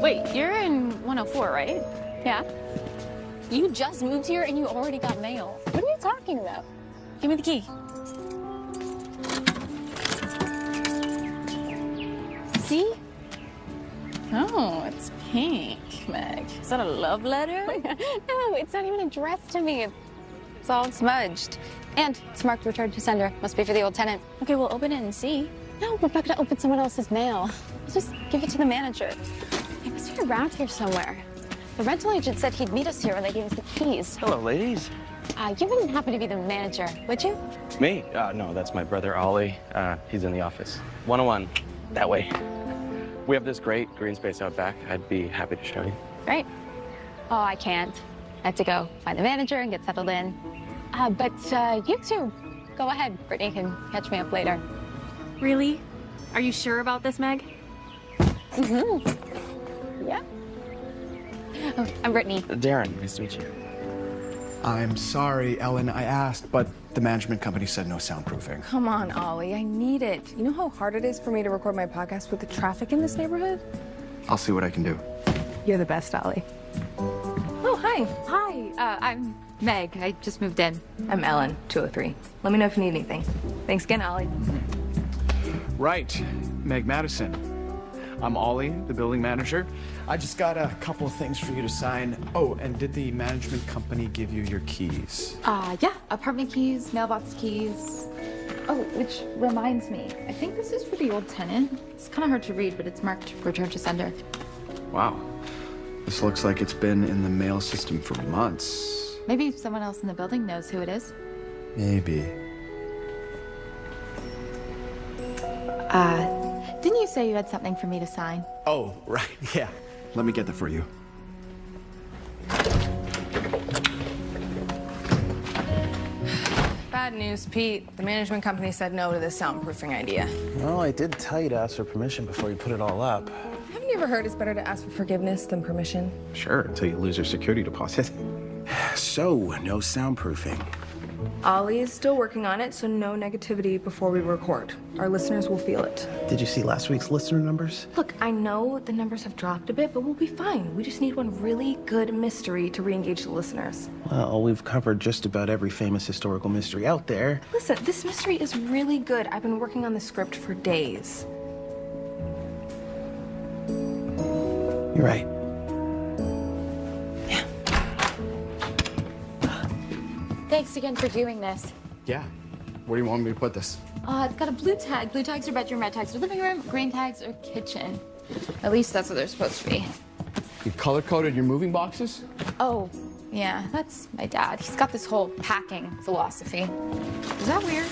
Wait, you're in 104, right? Yeah? You just moved here and you already got mail. What are you talking about? Give me the key. See? Oh, it's pink, Meg. Is that a love letter? No, it's not even addressed to me. It's all smudged. And it's marked return to sender. Must be for the old tenant. Okay, we'll open it and see. No, we're not gonna open someone else's mail. Let's just give it to the manager. He must be around here somewhere. The rental agent said he'd meet us here when they gave us the keys. Hello, ladies. You wouldn't happen to be the manager, would you? Me? No, that's my brother, Ollie. He's in the office. 101, that way. We have this great green space out back. I'd be happy to show you. Great. Oh, I can't. I have to go find the manager and get settled in. But you two, go ahead. Brittany can catch me up later. Really? Are you sure about this, Meg? Mm-hmm. Yeah. Oh, I'm Brittany. Darren, nice to meet you. I'm sorry, Ellen. I asked, but the management company said no soundproofing. Come on, Ollie. I need it. You know how hard it is for me to record my podcast with the traffic in this neighborhood? I'll see what I can do. You're the best, Ollie. Oh, hi. Hi, I'm Meg. I just moved in. I'm Ellen, 203. Let me know if you need anything. Thanks again, Ollie. Right, Meg Madison. I'm Ollie, the building manager. I just got a couple of things for you to sign. Oh, and did the management company give you your keys? Yeah, apartment keys, mailbox keys. Oh, which reminds me, I think this is for the old tenant. It's kind of hard to read, but it's marked return to sender. Wow. This looks like it's been in the mail system for months. Maybe someone else in the building knows who it is. Maybe. Didn't you say you had something for me to sign? Oh, right, yeah. Let me get that for you. Bad news, Pete. The management company said no to this soundproofing idea. Well, I did tell you to ask for permission before you put it all up. Haven't you ever heard it's better to ask for forgiveness than permission? Sure, until you lose your security deposit. So, no soundproofing. Ollie is still working on it, so no negativity before we record. Our listeners will feel it. Did you see last week's listener numbers? Look, I know the numbers have dropped a bit, but we'll be fine. We just need one really good mystery to re-engage the listeners. Well, we've covered just about every famous historical mystery out there. Listen, this mystery is really good. I've been working on the script for days. You're right. Thanks again for doing this. Yeah. Where do you want me to put this? It's got a blue tag. Blue tags are bedroom, red tags are living room, green tags are kitchen. At least that's what they're supposed to be. You color-coded your moving boxes? Oh, yeah, that's my dad. He's got this whole packing philosophy. Is that weird?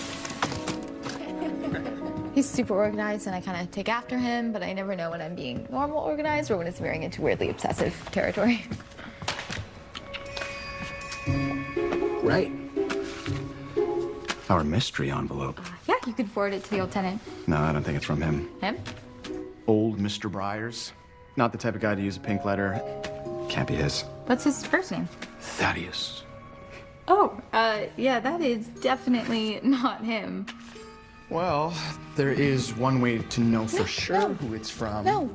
He's super organized and I kind of take after him, but I never know when I'm being normal organized or when it's veering into weirdly obsessive territory. Right. Our mystery envelope. Yeah, you could forward it to the old tenant. No, I don't think it's from him. Him? Old Mr. Briers. Not the type of guy to use a pink letter. Can't be his. What's his first name? Thaddeus. Oh, yeah, that is definitely not him. Well, there is one way to know for sure who it's from. No.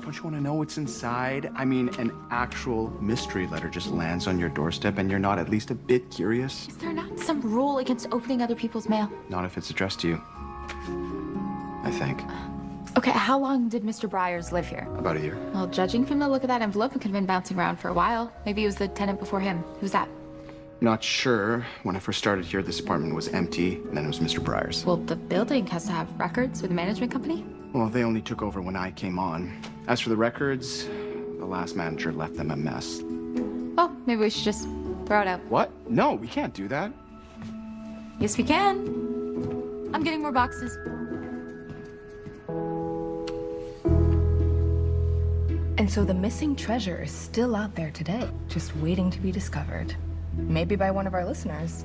Don't you want to know what's inside? I mean, an actual mystery letter just lands on your doorstep and you're not at least a bit curious? Is there not some rule against opening other people's mail? Not if it's addressed to you. I think. Okay, how long did Mr. Briers live here? About a year. Well, judging from the look of that envelope, it could have been bouncing around for a while. Maybe it was the tenant before him. Who's that? Not sure. When I first started here, this apartment was empty, and then it was Mr. Briers. Well, the building has to have records with the management company. Well, they only took over when I came on. As for the records, the last manager left them a mess. Oh, maybe we should just throw it out. What? No, we can't do that. Yes, we can. I'm getting more boxes. And so the missing treasure is still out there today, just waiting to be discovered. Maybe by one of our listeners.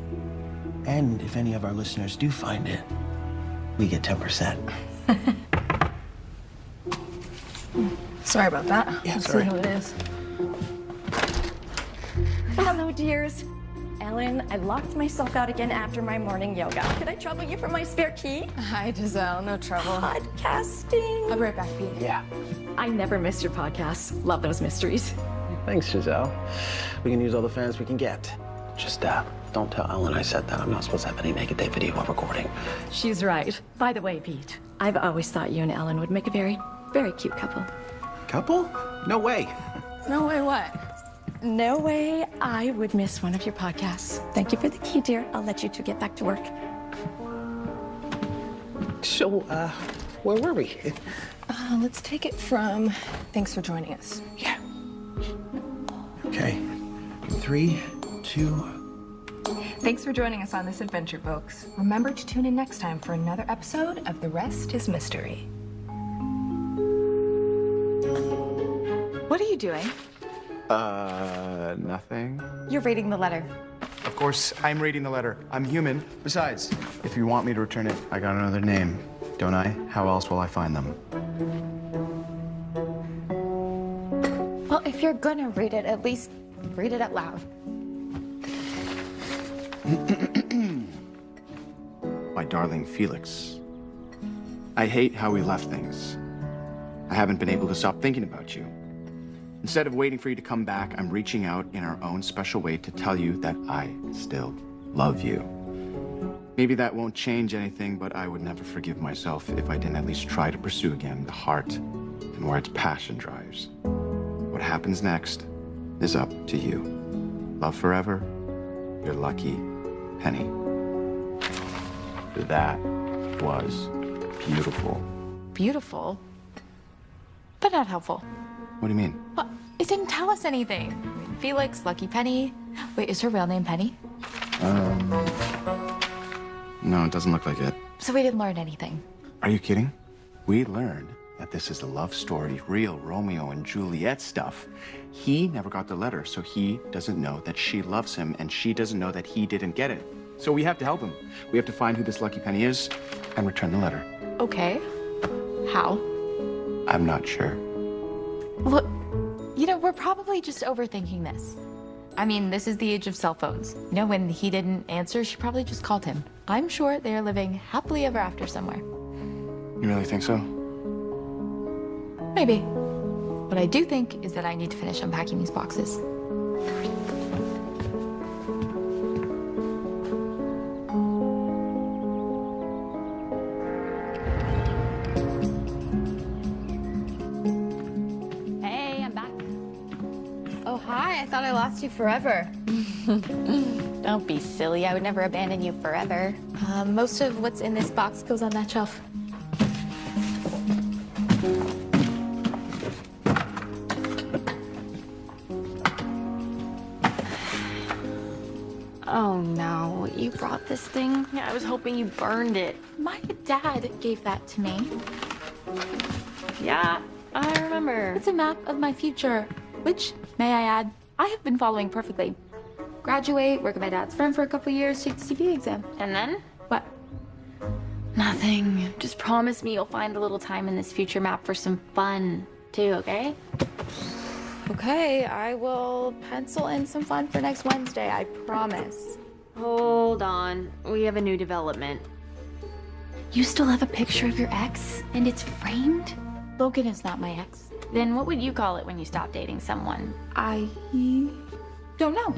And if any of our listeners do find it, we get 10%. Sorry about that. Yeah, Let's sorry. see who it is. Hello, dears. Ellen, I locked myself out again after my morning yoga. Could I trouble you for my spare key? Hi, Giselle. No trouble. Podcasting. I'll be right back, Pete. Yeah. I never miss your podcasts. Love those mysteries. Thanks, Giselle. We can use all the fans we can get. Just, don't tell Ellen I said that. I'm not supposed to have any naked day video while recording. She's right. By the way, Pete, I've always thought you and Ellen would make a very, very cute couple. Couple? No way. No way what? No way I would miss one of your podcasts. Thank you for the key, dear. I'll let you two get back to work. So, where were we? Let's take it from thanks for joining us. Yeah. Okay. 3, 2... Thanks for joining us on this adventure, folks. Remember to tune in next time for another episode of The Rest is Mystery. What are you doing? Nothing. You're reading the letter. Of course, I'm reading the letter. I'm human. Besides, if you want me to return it, I got another name, don't I? How else will I find them? Well, if you're gonna read it, at least read it out loud. My darling Felix, I hate how we left things. I haven't been able to stop thinking about you. Instead of waiting for you to come back, I'm reaching out in our own special way to tell you that I still love you. Maybe that won't change anything, but I would never forgive myself if I didn't at least try to pursue again the heart and where its passion drives. What happens next is up to you. Love forever, your lucky Penny. That was beautiful. Beautiful, but not helpful. What do you mean? Well, it didn't tell us anything. Felix, Lucky Penny. Wait, is her real name Penny? No, it doesn't look like it. So we didn't learn anything. Are you kidding? We learned that this is a love story, real Romeo and Juliet stuff. He never got the letter, so he doesn't know that she loves him, and she doesn't know that he didn't get it. So we have to help him. We have to find who this Lucky Penny is and return the letter. Okay. How? I'm not sure. Look, you know, we're probably just overthinking this. I mean, this is the age of cell phones. You know, when he didn't answer, she probably just called him. I'm sure they are living happily ever after somewhere. You really think so? Maybe. What I do think is that I need to finish unpacking these boxes. Hey, I'm back. Oh, hi. I thought I lost you forever. Don't be silly. I would never abandon you forever. Most of what's in this box goes on that shelf. Oh no, you brought this thing? Yeah, I was hoping you burned it. My dad gave that to me. Yeah, I remember. It's a map of my future, which, may I add, I have been following perfectly. Graduate, work at my dad's firm for a couple years, take the CPA exam. And then? What? Nothing. Just promise me you'll find a little time in this future map for some fun, too, okay? Okay, I will pencil in some fun for next Wednesday, I promise. Hold on. We have a new development. You still have a picture of your ex, and it's framed? Logan is not my ex. Then what would you call it when you stop dating someone? I don't know.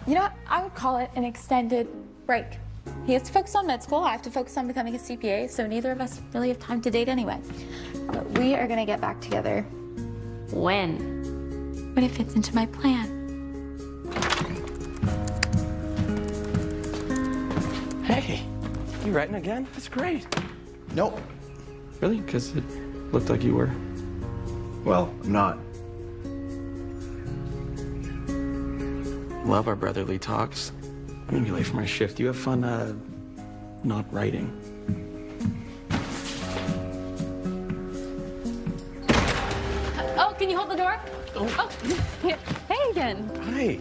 You know what? I would call it an extended break. He has to focus on med school. I have to focus on becoming a CPA, so neither of us really have time to date anyway. But we are gonna get back together. When? When it fits into my plan. Hey, you writing again? That's great. Nope. Really? Because it looked like you were. Well, I'm not. Love our brotherly talks. I'm gonna be late for my shift. You have fun, not writing. Oh, can you hold the door? Oh, yeah. Hey again. Hi.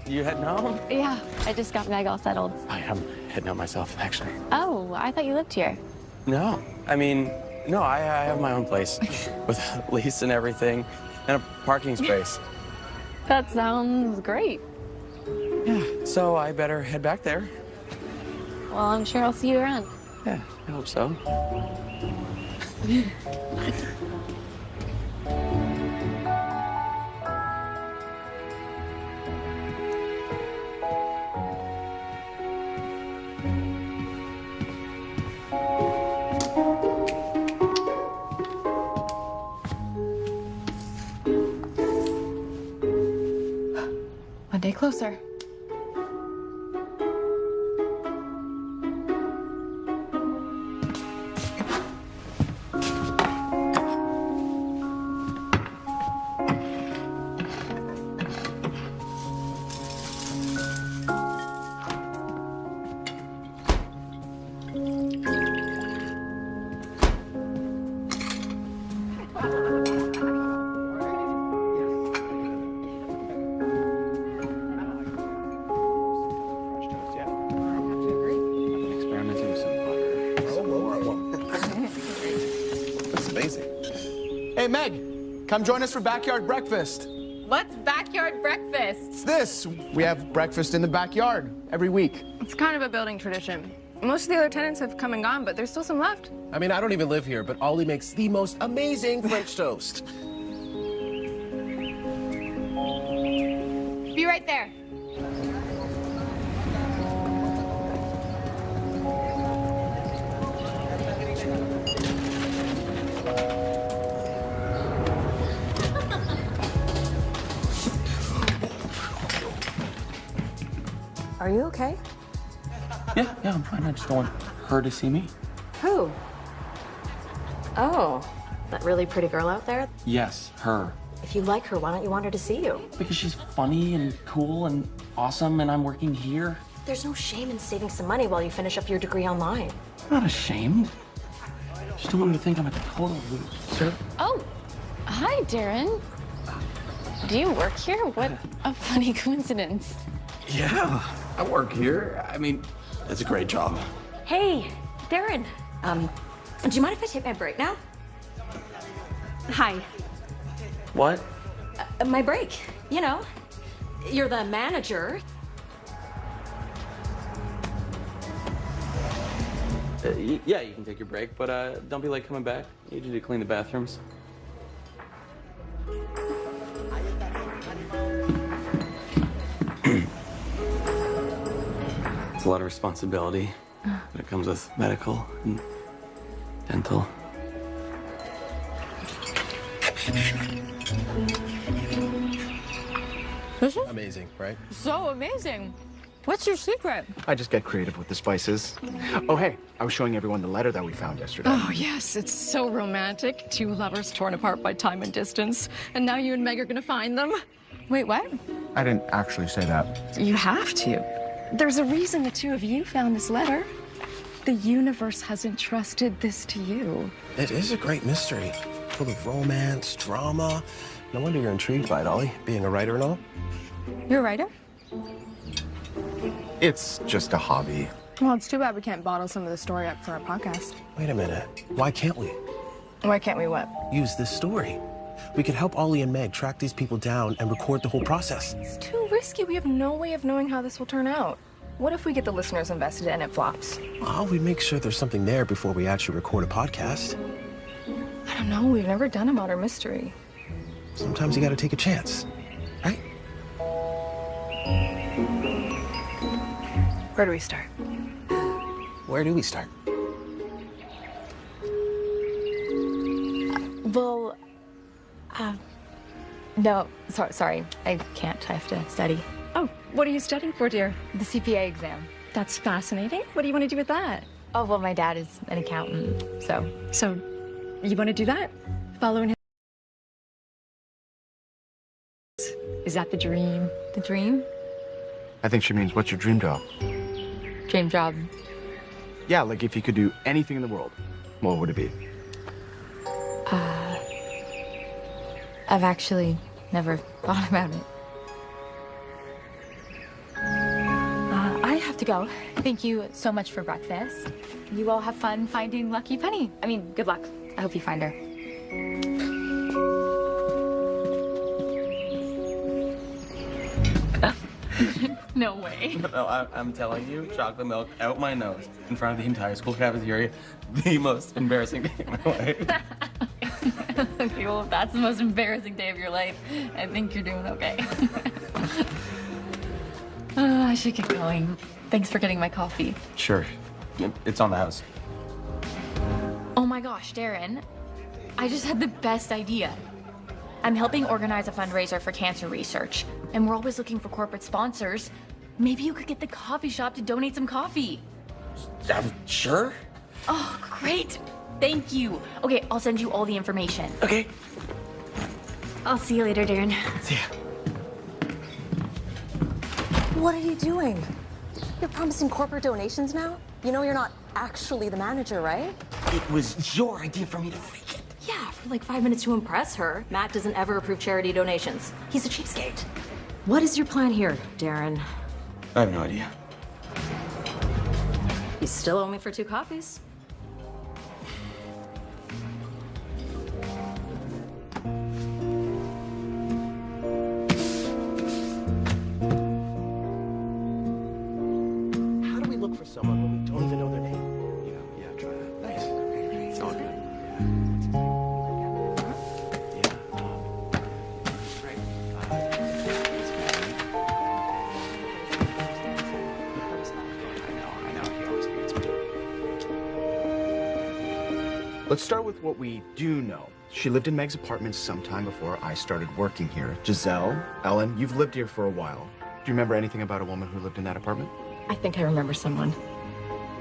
You heading home? Yeah, I just got Meg all settled. I'm heading out myself, actually. Oh, I thought you lived here. No, I mean, no, I have my own place with a lease and everything, and a parking space. That sounds great. Yeah, so I better head back there. Well, I'm sure I'll see you around. Yeah, I hope so. A day closer. Experimenting with some butter. Looks amazing. Hey, Meg, come join us for backyard breakfast. What's backyard breakfast? It's this. We have breakfast in the backyard every week. It's kind of a building tradition. Most of the other tenants have come and gone, but there's still some left. I mean, I don't even live here, but Ollie makes the most amazing French toast. Be right there. Are you okay? Yeah, I'm fine. I just don't want her to see me. Who? Oh, that really pretty girl out there? Yes, her. If you like her, why don't you want her to see you? Because she's funny and cool and awesome, and I'm working here. There's no shame in saving some money while you finish up your degree online. I'm not ashamed. Just don't want her to think I'm a total loser. Oh, hi, Darren. Do you work here? What a funny coincidence. Yeah, I work here. I mean, it's a great job. Hey, Darren. Do you mind if I take my break now? Hi. What? My break. You know, you're the manager. Yeah, you can take your break, but don't be late coming back. I need you to clean the bathrooms. It's a lot of responsibility, but it comes with medical and dental. Amazing, right? So amazing. What's your secret? I just get creative with the spices. Oh, hey, I was showing everyone the letter that we found yesterday. Oh, yes, it's so romantic. Two lovers torn apart by time and distance. And now you and Meg are gonna find them. Wait, what? I didn't actually say that. You have to. There's a reason the two of you found this letter. The universe has entrusted this to you. It is a great mystery, full of romance, drama. No wonder you're intrigued by it, Ollie, being a writer and all. You're a writer? It's just a hobby. Well, it's too bad we can't bottle some of the story up for our podcast. Wait a minute. Why can't we? Why can't we what? Use this story. We could help Ollie and Meg track these people down and record the whole process. It's too risky. We have no way of knowing how this will turn out. What if we get the listeners invested and it flops? Oh, we make sure there's something there before we actually record a podcast. I don't know. We've never done a modern mystery. Sometimes you gotta take a chance, right? Where do we start? Where do we start? Well, no, sorry, I can't. I have to study. Oh, what are you studying for, dear? The CPA exam. That's fascinating. What do you want to do with that? Oh, well, my dad is an accountant, so. So, you want to do that? Following him? Is that the dream? The dream? I think she means, what's your dream job? Dream job. Yeah, like if you could do anything in the world, what would it be? I've actually never thought about it. I have to go. Thank you so much for breakfast. You all have fun finding Lucky Penny. I mean, good luck. I hope you find her. No way. No, I'm telling you, chocolate milk out my nose in front of the entire school cafeteria, the most embarrassing day of my life. Okay, well, if that's the most embarrassing day of your life, I think you're doing okay. I should get going. Thanks for getting my coffee. Sure. It's on the house. Oh my gosh, Darren. I just had the best idea. I'm helping organize a fundraiser for cancer research, and we're always looking for corporate sponsors. Maybe you could get the coffee shop to donate some coffee. Sure. Oh, great. Thank you. Okay, I'll send you all the information. Okay. I'll see you later, Darren. See ya. What are you doing? You're promising corporate donations now? You know you're not actually the manager, right? It was your idea for me to fake it. Yeah, for like 5 minutes to impress her. Matt doesn't ever approve charity donations. He's a cheapskate. What is your plan here, Darren? I have no idea. You still owe me for 2 coffees. How do we look for someone when we don't even know their name? Yeah, try that. Nice. Okay, great. It's all good. Let's start with what we do know. She lived in Meg's apartment sometime before I started working here. Giselle, Ellen, you've lived here for a while. Do you remember anything about a woman who lived in that apartment? I think I remember someone.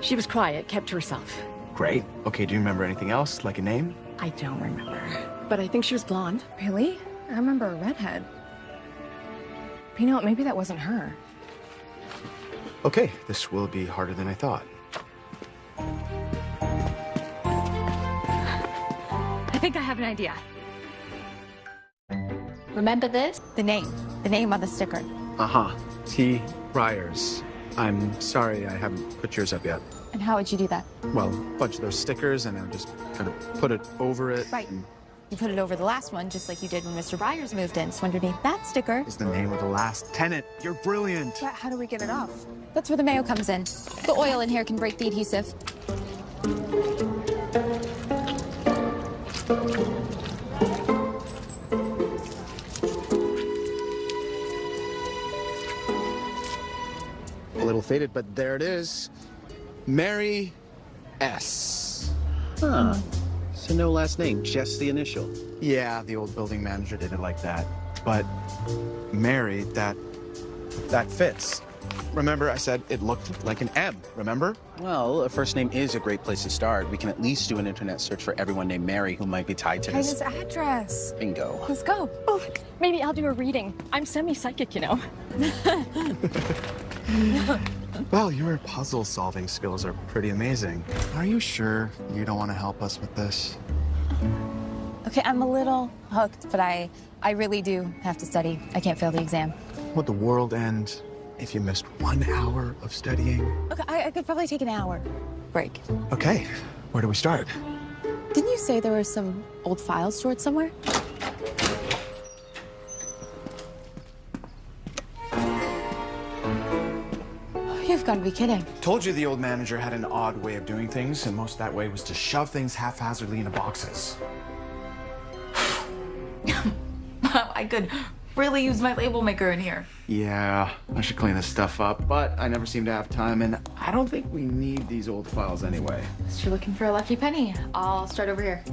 She was quiet, kept to herself. Great. Okay, do you remember anything else, like a name? I don't remember. But I think she was blonde. Really? I remember a redhead. But you know what? Maybe that wasn't her. Okay, this will be harder than I thought. I think I have an idea. Remember this? The name on the sticker. Uh-huh. T. Ryers. I'm sorry I haven't put yours up yet. And how would you do that? Well, a bunch of those stickers, and I'll just kind of put it over it. Right. You put it over the last one, just like you did when Mr. Byers moved in. So underneath that sticker Is the name of the last tenant. You're brilliant. But how do we get it off? That's where the mayo comes in. The oil in here can break the adhesive. A little faded, but there it is. Mary S. Huh. So no last name, just the initial. Yeah, the old building manager did it like that. But Mary, that fits. Remember, I said it looked like an M, remember? Well, a first name is a great place to start. We can at least do an internet search for everyone named Mary who might be tied to this. His address. Bingo. Let's go. Oh, maybe I'll do a reading. I'm semi-psychic, you know. Well, your puzzle-solving skills are pretty amazing. Are you sure you don't want to help us with this? Okay, I'm a little hooked, but I really do have to study. I can't fail the exam. Would the world end if you missed 1 hour of studying? Okay, I could probably take an hour break. Okay, where do we start? Didn't you say there were some old files stored somewhere? You've got to be kidding. Told you the old manager had an odd way of doing things, and most of that way was to shove things haphazardly into boxes. I could really use my label maker in here. Yeah, I should clean this stuff up, but I never seem to have time, and I don't think we need these old files anyway. So you're looking for a lucky penny. I'll start over here.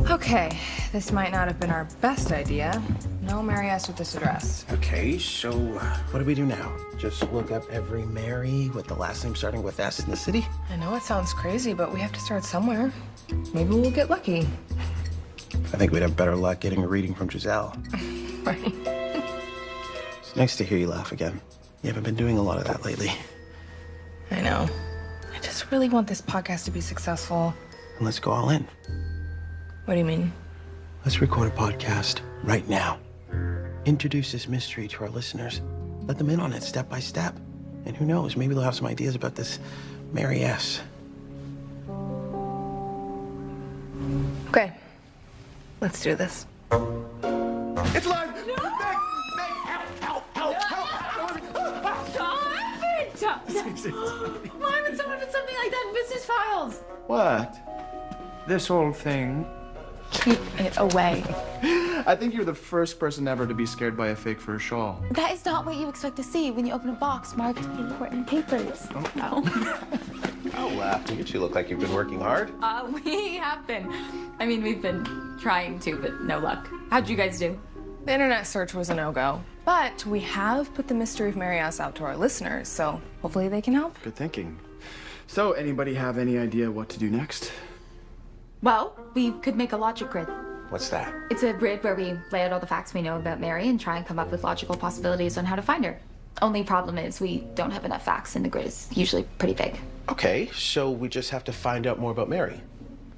Okay, this might not have been our best idea. No Mary S. with this address. Okay, so what do we do now? Just look up every Mary with the last name starting with S in the city? I know it sounds crazy, but we have to start somewhere. Maybe we'll get lucky. I think we'd have better luck getting a reading from Giselle. Right. It's nice to hear you laugh again. You haven't been doing a lot of that lately. I know. I just really want this podcast to be successful. And let's go all in. What do you mean? Let's record a podcast right now. Introduce this mystery to our listeners. Let them in on it step by step. And who knows, maybe they'll have some ideas about this Mary S. Okay. Let's do this. It's live! No! Why would someone put something like that in business files? What? This whole thing? Keep it away. I think you're the first person ever to be scared by a fake fur shawl. That is not what you expect to see when you open a box marked important papers. Oh. No. Oh, look at you. Look like you've been working hard. We have been. I mean, we've been trying to, but no luck. How'd you guys do? The internet search was a no-go. But we have put the mystery of Mary S. out to our listeners, so hopefully they can help. Good thinking. So, anybody have any idea what to do next? Well, we could make a logic grid. What's that? It's a grid where we lay out all the facts we know about Mary and try and come up with logical possibilities on how to find her. Only problem is we don't have enough facts and the grid is usually pretty big. Okay, so we just have to find out more about Mary.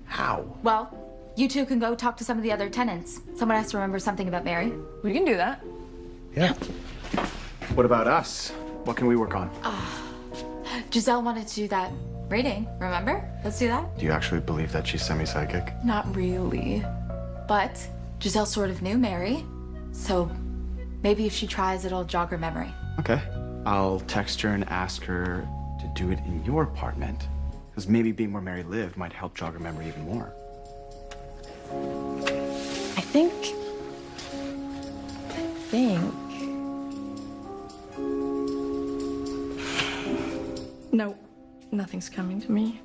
How? Well, you two can go talk to some of the other tenants. Someone has to remember something about Mary. We can do that. Yeah. What about us? What can we work on? Giselle wanted to do that reading, remember? Let's do that. Do you actually believe that she's semi-psychic? Not really. But Giselle sort of knew Mary, so maybe if she tries, it'll jog her memory. Okay. I'll text her and ask her to do it in your apartment. Because maybe being where Mary lived might help jog her memory even more. I think. No, nothing's coming to me.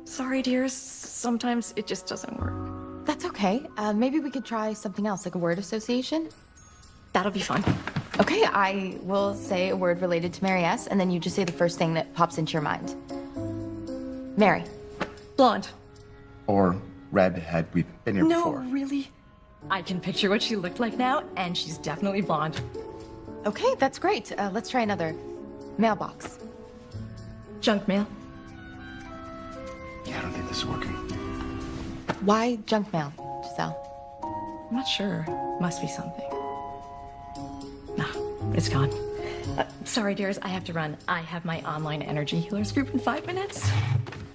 Sorry, dears. Sometimes it just doesn't work. That's okay. Maybe we could try something else, like a word association. That'll be fun. Okay, I will say a word related to Mary S., and then you just say the first thing that pops into your mind. Mary. Blonde. Or redhead. We've been here No, before. really? I can picture what she looked like now, and she's definitely blonde. Okay, that's great. Let's try another. Mailbox. Junk mail. Yeah, I don't think this is working. Why junk mail, Giselle? I'm not sure. Must be something. No, it's gone. Sorry, dears, I have to run. I have my online energy healers group in 5 minutes.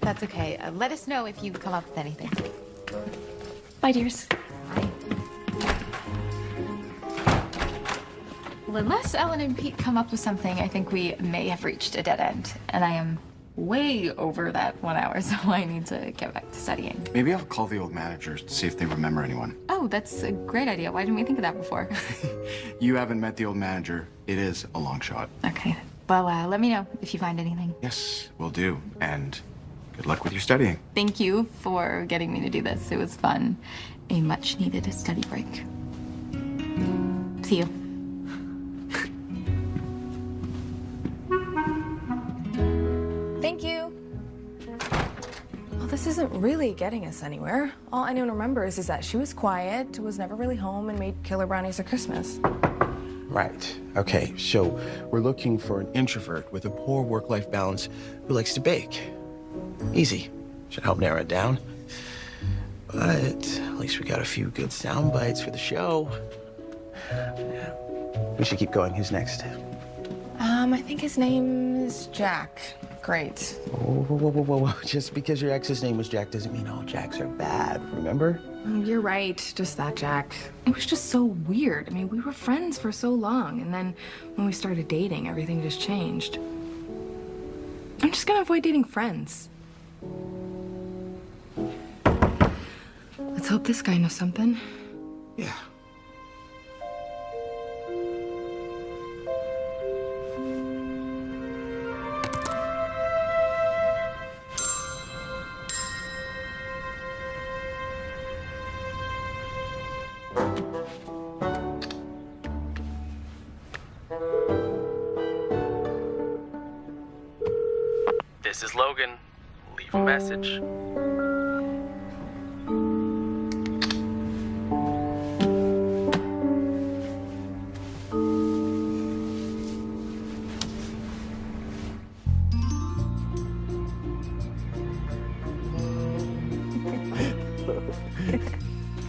That's okay. Let us know if you come up with anything. Bye, dears. Well, unless Ellen and Pete come up with something, I think we may have reached a dead end. And I am way over that 1 hour, so I need to get back to studying. Maybe I'll call the old managers to see if they remember anyone. Oh, that's a great idea. Why didn't we think of that before? You haven't met the old manager. It is a long shot. Okay. Well, let me know if you find anything. Yes, will do. And good luck with your studying. Thank you for getting me to do this. It was fun. A much-needed study break. See you. Thank you. Well, this isn't really getting us anywhere. All anyone remembers is that she was quiet, was never really home, and made killer brownies at Christmas. Right. Okay, so we're looking for an introvert with a poor work-life balance who likes to bake. Easy. Should help narrow it down. But at least we got a few good sound bites for the show. Yeah. We should keep going. Who's next? I think his name is Jack. Great. Whoa. Just because your ex's name was Jack doesn't mean all Jacks are bad, remember? You're right, just that Jack. It was just so weird. I mean, we were friends for so long, and then when we started dating, everything just changed. I'm just gonna avoid dating friends. Let's hope this guy knows something. Yeah. This is Logan. Leave a message.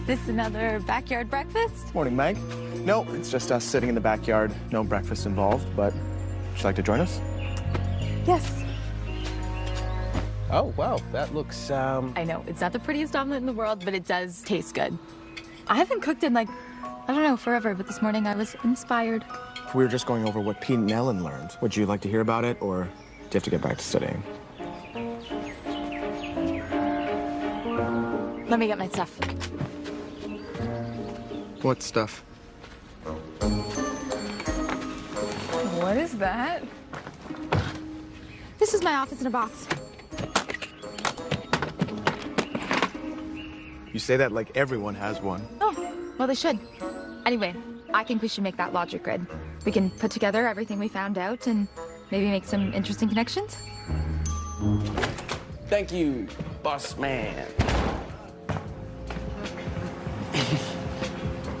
This another backyard breakfast? Morning, Meg. No, it's just us sitting in the backyard. No breakfast involved, but would you like to join us? Yes. Oh, wow. That looks, I know, it's not the prettiest omelet in the world, but it does taste good. I haven't cooked in like, I don't know, forever, but this morning I was inspired. We were just going over what Pete and Ellen learned. Would you like to hear about it, or have to get back to studying. Let me get my stuff. What stuff? What is that? This is my office in a box. You say that like everyone has one. Oh, well, they should. Anyway, I think we should make that logic grid. We can put together everything we found out and maybe make some interesting connections. Thank you, boss man.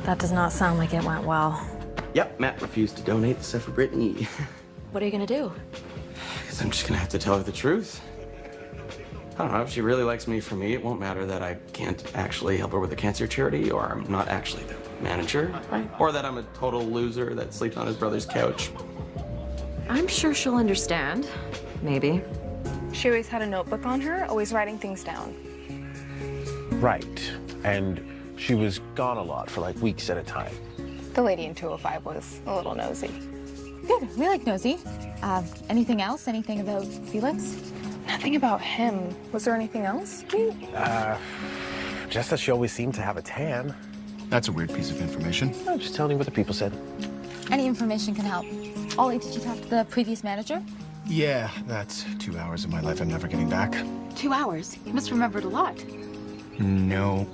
That does not sound like it went well. Yep, Matt refused to donate the stuff for Brittany. What are you gonna do? Guess I'm just gonna have to tell her the truth. I don't know, if she really likes me for me, it won't matter that I can't actually help her with a cancer charity, or I'm not actually the manager, right? Or that I'm a total loser that sleeps on his brother's couch. I'm sure she'll understand. Maybe. She always had a notebook on her, always writing things down. Right. And she was gone a lot for like weeks at a time. The lady in 205 was a little nosy. Good, we like nosy. Anything else? Anything about Felix? Nothing about him. Was there anything else? Just that she always seemed to have a tan. That's a weird piece of information. I'm just telling you what the people said. Any information can help. Ollie, did you talk to the previous manager? Yeah, that's 2 hours of my life I'm never getting back. 2 hours? You must have remembered a lot. No,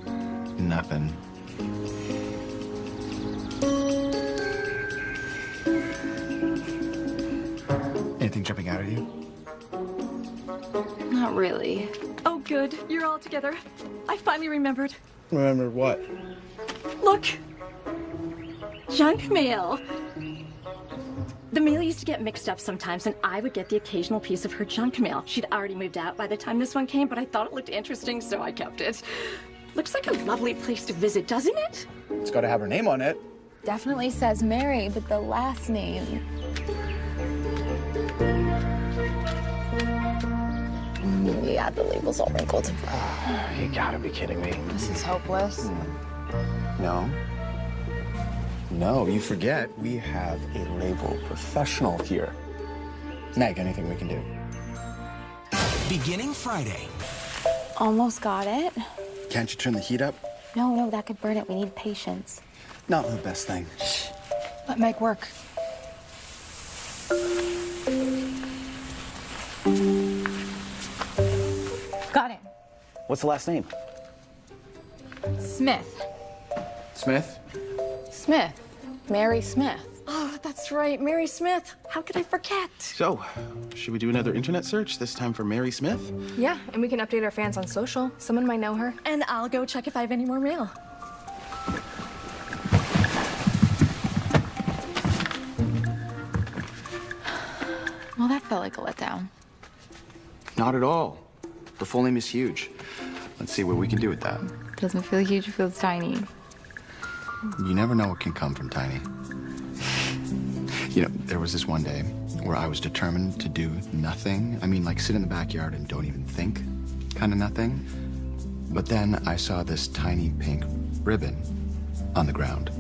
nothing. Anything jumping out at you? Not really. Oh, good. You're all together. I finally remembered. Remember what? Look. Junk mail. The mail used to get mixed up sometimes, and I would get the occasional piece of her junk mail. She'd already moved out by the time this one came, but I thought it looked interesting, so I kept it. Looks like a lovely place to visit, doesn't it? It's got to have her name on it. Definitely says Mary, but the last name. Yeah, the label's all wrinkled. You gotta be kidding me. This is hopeless. No. No, you forget. We have a label professional here. Meg, anything we can do? Beginning Friday. Almost got it. Can't you turn the heat up? No, that could burn it. We need patience. Not the best thing. Let Meg work. Got it. What's the last name? Smith. Smith? Smith. Mary Smith. Oh, that's right. Mary Smith. How could I forget? So, should we do another internet search, this time for Mary Smith? Yeah, and we can update our fans on social. Someone might know her. And I'll go check if I have any more mail. Well, that felt like a letdown. Not at all. The full name is huge. Let's see what we can do with that. Doesn't feel huge, it feels tiny. You never know what can come from tiny. You know, there was this one day where I was determined to do nothing. I mean, like sit in the backyard and don't even think, kind of nothing. But then I saw this tiny pink ribbon on the ground.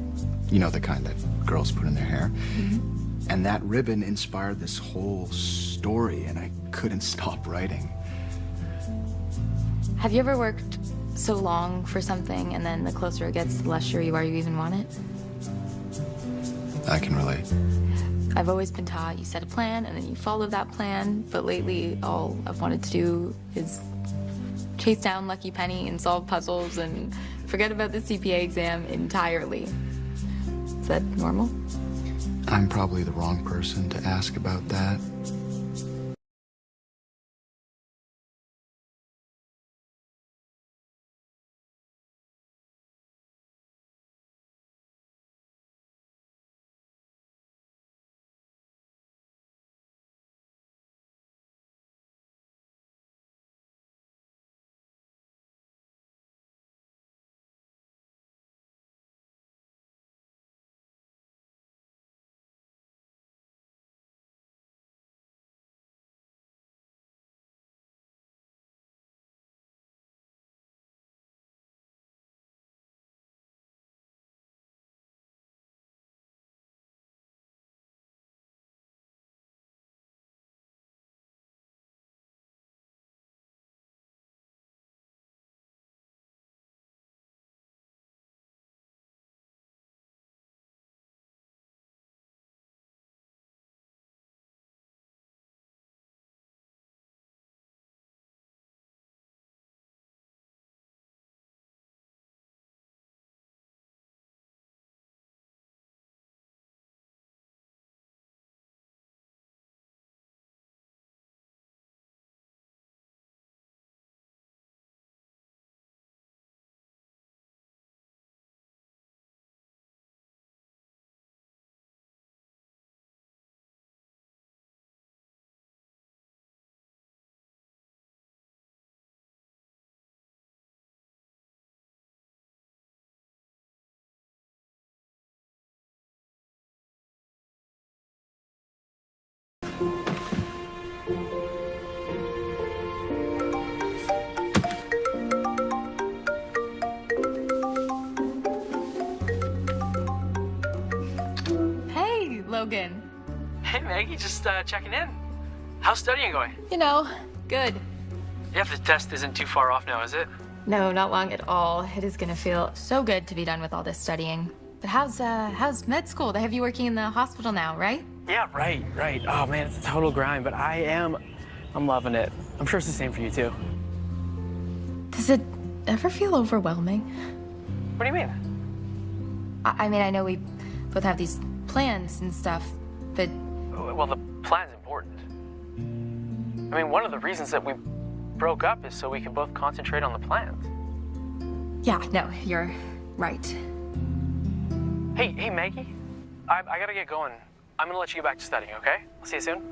You know, the kind that girls put in their hair. Mm-hmm. And that ribbon inspired this whole story, and I couldn't stop writing. Have you ever worked so long for something and then the closer it gets, the less sure you are you even want it? I can relate. I've always been taught you set a plan and then you follow that plan, but lately all I've wanted to do is chase down Lucky Penny and solve puzzles and forget about the CPA exam entirely. Is that normal? I'm probably the wrong person to ask about that. Hey, Logan. Hey, Maggie, just checking in. How's studying going? You know, good. Yeah, the test isn't too far off now, is it? No, not long at all. It is gonna feel so good to be done with all this studying. But how's med school? They have you working in the hospital now, right? Yeah, right. Oh man, it's a total grind, but I'm loving it. I'm sure it's the same for you too. Does it ever feel overwhelming? What do you mean? I mean, I know we both have these plans and stuff, but... Well, the plan's important. I mean, one of the reasons that we broke up is so we can both concentrate on the plans. Yeah, no, you're right. Hey, Maggie, I gotta get going. I'm gonna let you get back to studying, okay? I'll see you soon.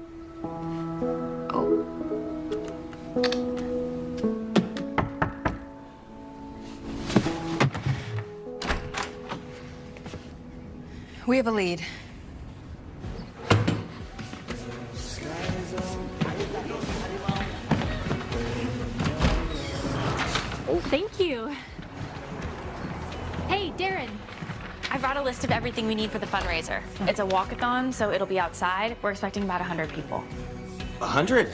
We have a lead. Thank you. Hey, Darren. I brought a list of everything we need for the fundraiser. It's a walkathon, so it'll be outside. We're expecting about 100 people. 100?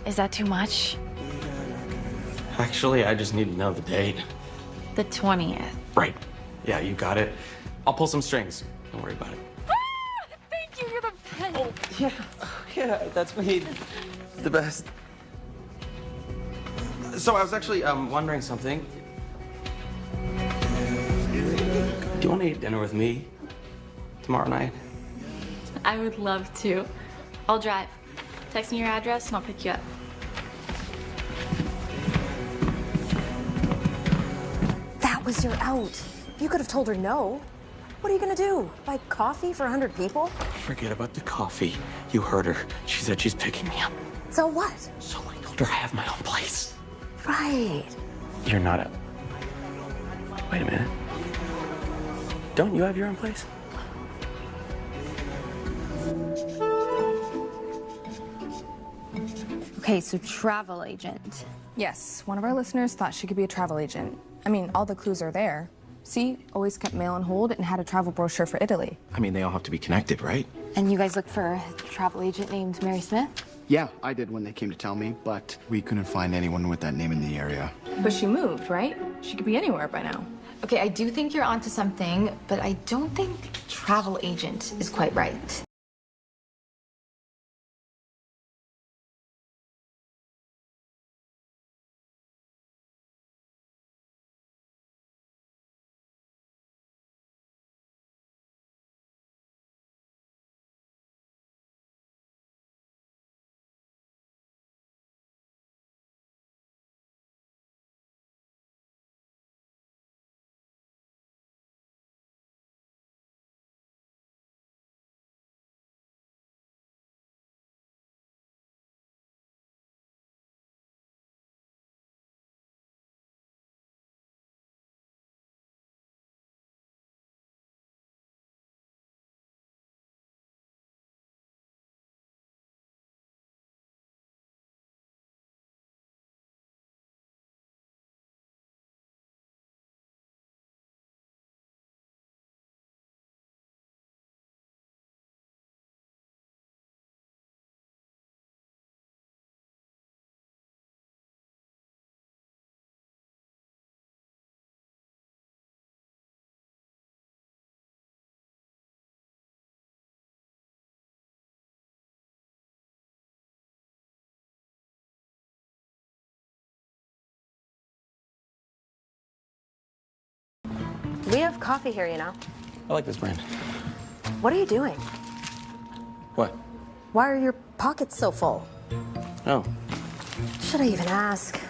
Is that too much? Actually, I just need to know the date. The 20th. Right. Yeah, you got it. I'll pull some strings. Don't worry about it. Thank you, you're the best. Oh, yeah, that's me. The best. So I was actually wondering something. Do you want to eat dinner with me tomorrow night? I would love to. I'll drive. Text me your address and I'll pick you up. That was your out. You could have told her no. What are you gonna do? Buy coffee for 100 people? Forget about the coffee. You heard her. She said she's picking me up. So what? So I told her I have my own place. Right. You're not a... Wait a minute. Don't you have your own place? Okay, so travel agent. Yes, one of our listeners thought she could be a travel agent. I mean, all the clues are there. See, always kept mail on hold and had a travel brochure for Italy. I mean, they all have to be connected, right? And you guys look for a travel agent named Mary Smith? Yeah, I did when they came to tell me, but we couldn't find anyone with that name in the area. But she moved, right? She could be anywhere by now. Okay, I do think you're onto something, but I don't think travel agent is quite right. We have coffee here, you know. I like this brand. What are you doing? What? Why are your pockets so full? Oh, Should I even ask?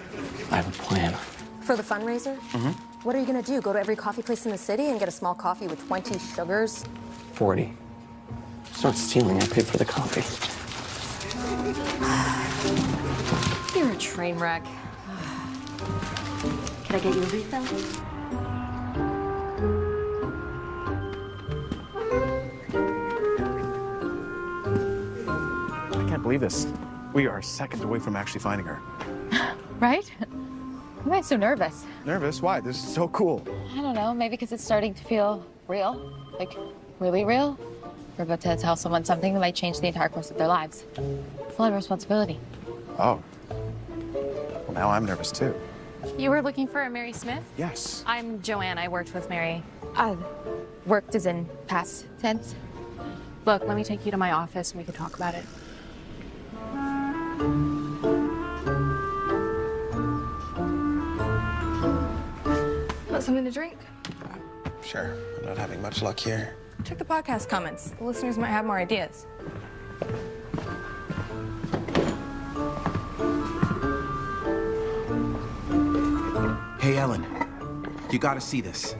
I have a plan. For the fundraiser? Mm-hmm. What are you gonna do? Go to every coffee place in the city and get a small coffee with 20 sugars? 40. It's not stealing. I paid for the coffee. You're a train wreck. Can I get you a refill? can't believe this. We are seconds away from actually finding her. Right? Why am I so nervous? Nervous? Why? This is so cool. I don't know, maybe because it's starting to feel real. Like, really real. We're about to tell someone something that might change the entire course of their lives. It's a lot of responsibility. Oh. Well, now I'm nervous too. You were looking for a Mary Smith? Yes. I'm Joanne. I worked with Mary. Worked as in past tense. Look, let me take you to my office and we can talk about it. Want something to drink? Sure. I'm not having much luck here. Check the podcast comments. The listeners might have more ideas. Hey, Ellen. You gotta see this.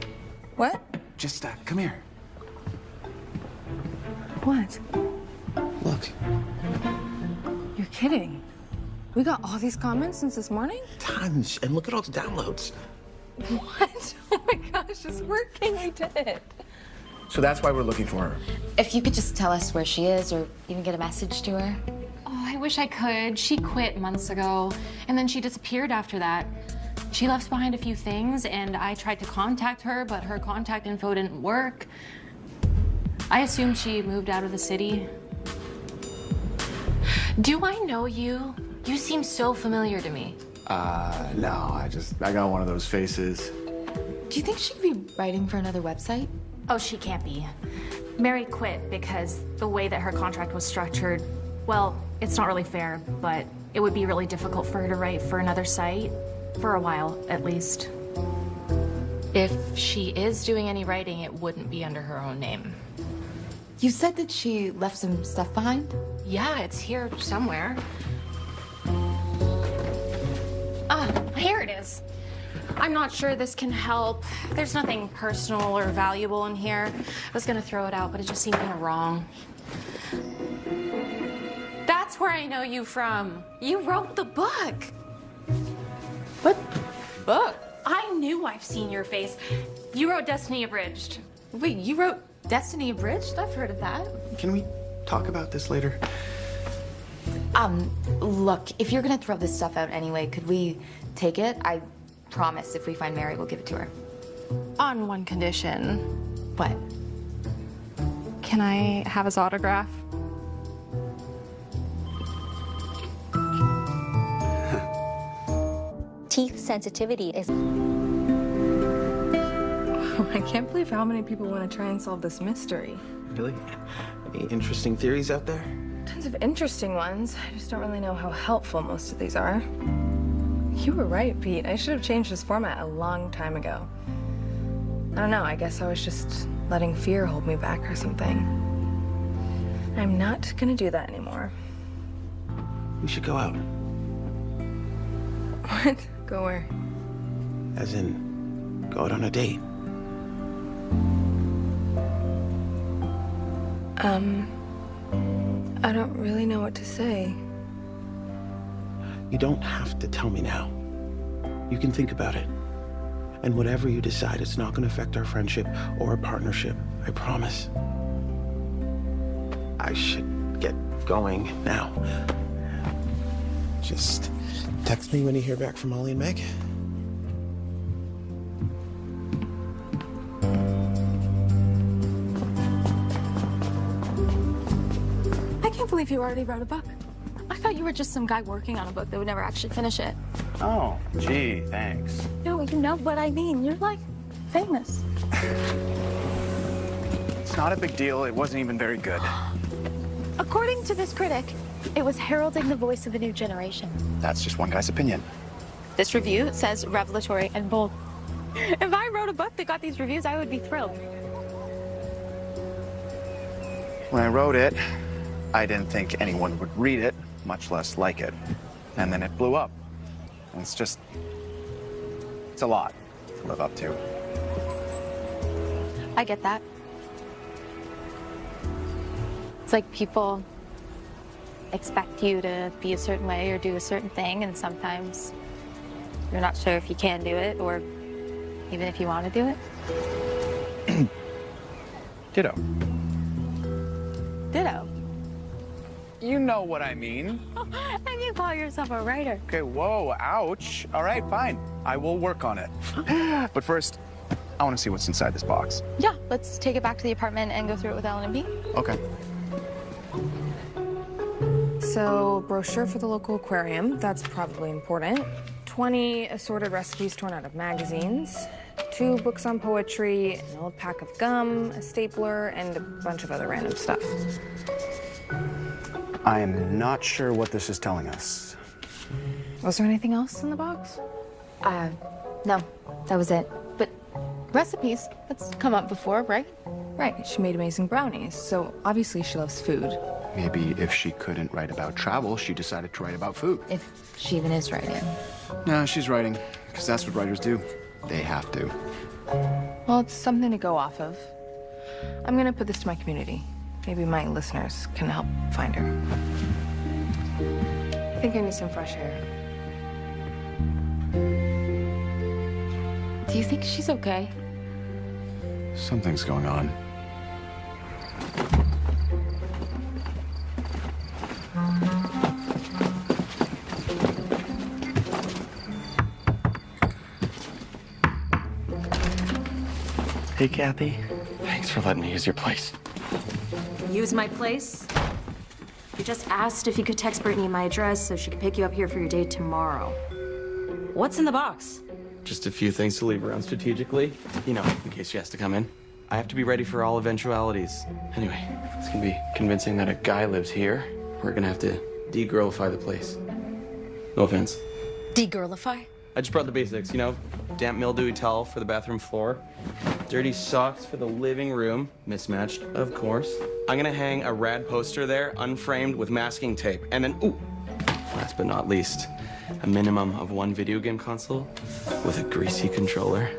What? Just, come here. What? Look. You're kidding. We got all these comments since this morning? Tons. And look at all the downloads. What? Oh my gosh, it's working. We did it. So that's why we're looking for her. If you could just tell us where she is or even get a message to her. Oh, I wish I could. She quit months ago, and then she disappeared after that. She left behind a few things, and I tried to contact her, but her contact info didn't work. I assumed she moved out of the city. Do I know you? You seem so familiar to me. No, I got one of those faces. Do you think she could be writing for another website? Oh, she can't be. Mary quit because the way that her contract was structured, well, it's not really fair, but it would be really difficult for her to write for another site. For a while, at least. If she is doing any writing, it wouldn't be under her own name. You said that she left some stuff behind? Yeah, it's here somewhere. Here it is. I'm not sure this can help. There's nothing personal or valuable in here. I was gonna throw it out, but it just seemed kind of wrong. That's where I know you from. You wrote the book. What book? I knew I've seen your face. You wrote Destiny Abridged. Wait, you wrote Destiny Abridged? I've heard of that. Can we talk about this later? Look, if you're gonna throw this stuff out anyway, could we take it? I promise if we find Mary, we'll give it to her. On one condition. What? Can I have his autograph? Teeth sensitivity is... Oh, I can't believe how many people want to try and solve this mystery. Really? Any interesting theories out there? Tons of interesting ones. I just don't really know how helpful most of these are. You were right, Pete. I should have changed this format a long time ago. I don't know, I guess I was just letting fear hold me back or something. I'm not gonna do that anymore. We should go out. What? Go where? As in, go out on a date. I don't really know what to say. You don't have to tell me now. You can think about it. And whatever you decide, it's not going to affect our friendship or our partnership. I promise. I should get going now. Just text me when you hear back from Ollie and Meg. I can't believe you already wrote a book. I thought you were just some guy working on a book that would never actually finish it. Oh, gee, thanks. No, you know what I mean. You're like famous. It's not a big deal. It wasn't even very good. According to this critic, it was heralding the voice of a new generation. That's just one guy's opinion. This review says revelatory and bold. If I wrote a book that got these reviews, I would be thrilled. When I wrote it, I didn't think anyone would read it, much less like it. And then it blew up. And it's a lot to live up to. I get that. It's like people expect you to be a certain way or do a certain thing, and sometimes you're not sure if you can do it or even if you want to do it. Ditto. Ditto. You know what I mean. And you call yourself a writer. Okay, whoa, ouch. All right, fine. I will work on it. But first, I want to see what's inside this box. Yeah, let's take it back to the apartment and go through it with Ellen and B. Okay. So, brochure for the local aquarium. That's probably important. 20 assorted recipes torn out of magazines. 2 books on poetry, an old pack of gum, a stapler, and a bunch of other random stuff. I am not sure what this is telling us. Was there anything else in the box? No, that was it. But recipes, that's come up before, right? Right, she made amazing brownies, so obviously she loves food. Maybe if she couldn't write about travel, she decided to write about food. If she even is writing. No, she's writing, because that's what writers do. They have to. Well, it's something to go off of. I'm gonna put this to my community. Maybe my listeners can help find her. I think I need some fresh air. Do you think she's okay? Something's going on. Hey, Kathy. Thanks for letting me use your place. Use my place? You just asked if you could text Brittany my address so she could pick you up here for your date tomorrow. What's in the box? Just a few things to leave around strategically. You know, in case she has to come in. I have to be ready for all eventualities. Anyway, it's gonna be convincing that a guy lives here. We're gonna have to de-girlify the place. No offense. De-girlify? I just brought the basics, you know? Damp mildewy towel for the bathroom floor. Dirty socks for the living room. Mismatched, of course. I'm gonna hang a rad poster there, unframed with masking tape. And then, ooh, last but not least, a minimum of 1 video game console with a greasy controller.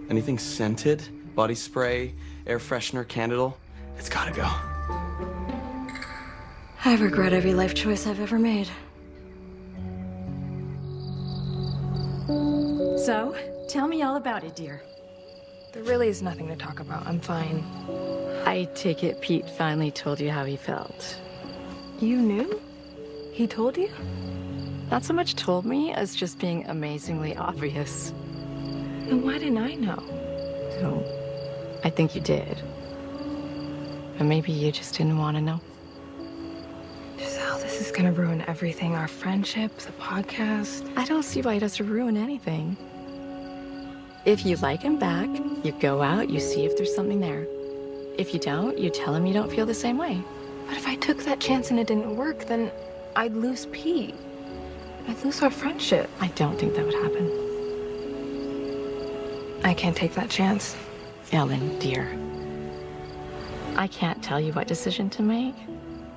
Anything scented, body spray, air freshener, candle, it's gotta go. I regret every life choice I've ever made. So, tell me all about it, dear. There really is nothing to talk about. I'm fine. I take it Pete finally told you how he felt. You knew? He told you? Not so much told me as just being amazingly obvious. Then why didn't I know? So, I think you did. But maybe you just didn't want to know. Giselle, this is gonna ruin everything. Our friendship, the podcast. I don't see why it has to ruin anything. If you like him back, you go out, you see if there's something there. If you don't, you tell him you don't feel the same way. But if I took that chance and it didn't work, then I'd lose Pete. I'd lose our friendship. I don't think that would happen. I can't take that chance. Ellen, dear. I can't tell you what decision to make,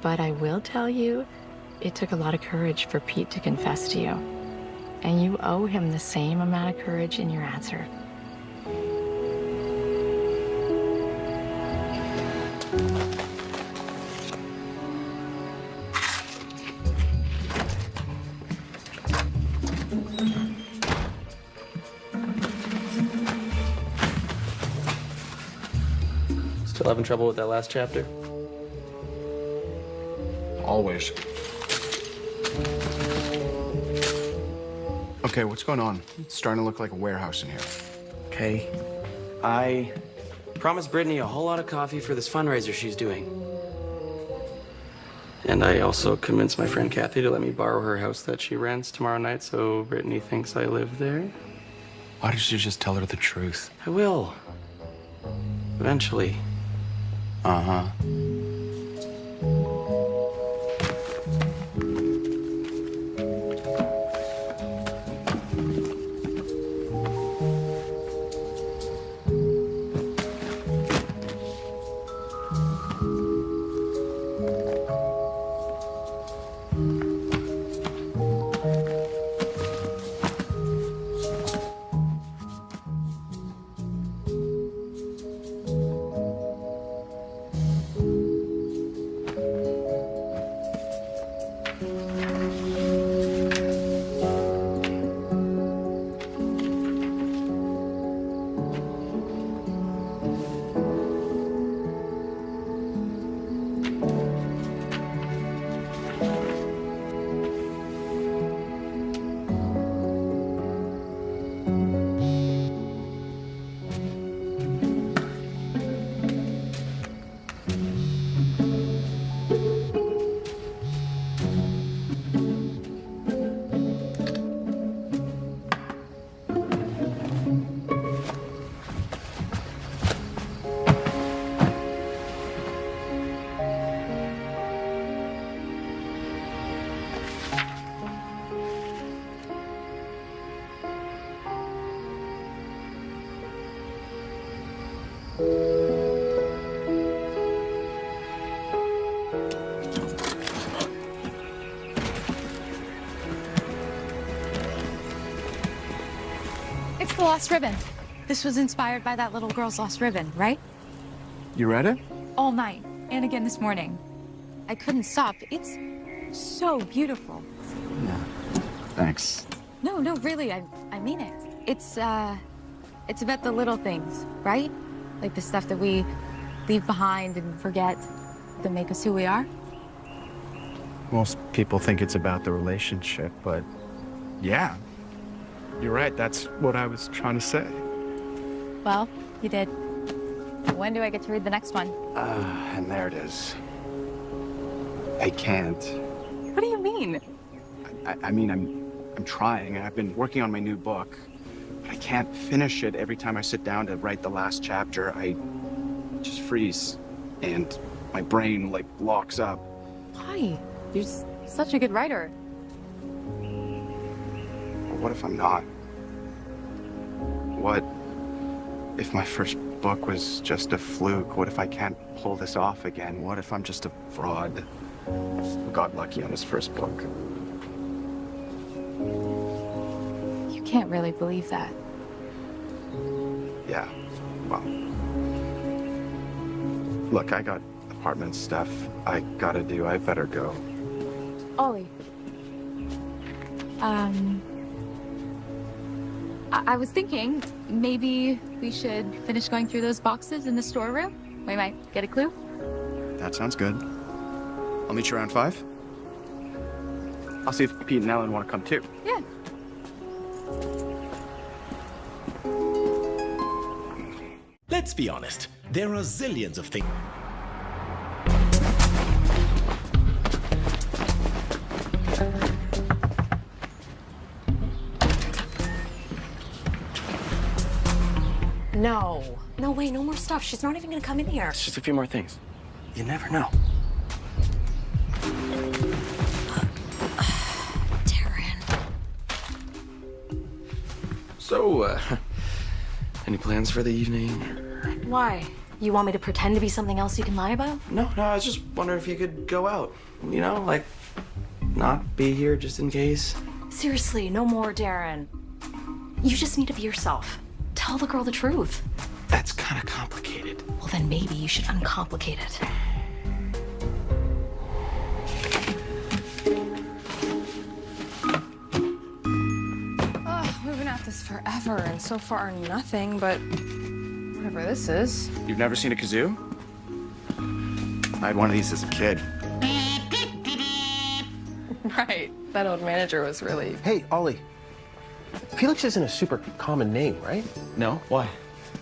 but I will tell you it took a lot of courage for Pete to confess to you. And you owe him the same amount of courage in your answer. Still having trouble with that last chapter? Always. Okay, what's going on? It's starting to look like a warehouse in here. Okay. I promised Brittany a whole lot of coffee for this fundraiser she's doing. And I also convinced my friend Kathy to let me borrow her house that she rents tomorrow night so Brittany thinks I live there. Why did you just tell her the truth? I will. Eventually. Uh-huh. The Lost Ribbon. This was inspired by that little girl's lost ribbon, right? You read it? All night, and again this morning. I couldn't stop. It's so beautiful. Yeah. Thanks. No, really, I mean it. It's about the little things, right? Like the stuff that we leave behind and forget that make us who we are. Most people think it's about the relationship, but yeah. You're right, that's what I was trying to say. Well, you did. When do I get to read the next one? And there it is. I can't. What do you mean? I mean, I'm trying. I've been working on my new book. But I can't finish it. Every time I sit down to write the last chapter, I just freeze. And my brain, like, locks up. Why? You're such a good writer. What if I'm not? What if my first book was just a fluke? What if I can't pull this off again? What if I'm just a fraud who got lucky on his first book? You can't really believe that. Yeah, well. Look, I got apartment stuff I gotta do. I better go. Ollie. I was thinking maybe we should finish going through those boxes in the storeroom. We might get a clue. That sounds good. I'll meet you around 5. I'll see if Pete and Ellen want to come too. Yeah. Let's be honest, there are zillions of things. No. No way, no more stuff. She's not even gonna come in here. It's just a few more things. You never know. Darren. So, any plans for the evening? Why? You want me to pretend to be something else you can lie about? No, I was just wondering if you could go out. You know, like, not be here just in case. Seriously, no more, Darren. You just need to be yourself. Tell the girl the truth. That's kind of complicated. Well, then maybe you should uncomplicate it. We've been at this forever, and so far nothing, but whatever this is. You've never seen a kazoo? I had one of these as a kid. Right. That old manager was really... Hey, Ollie. Felix isn't a super common name, right? No? Why?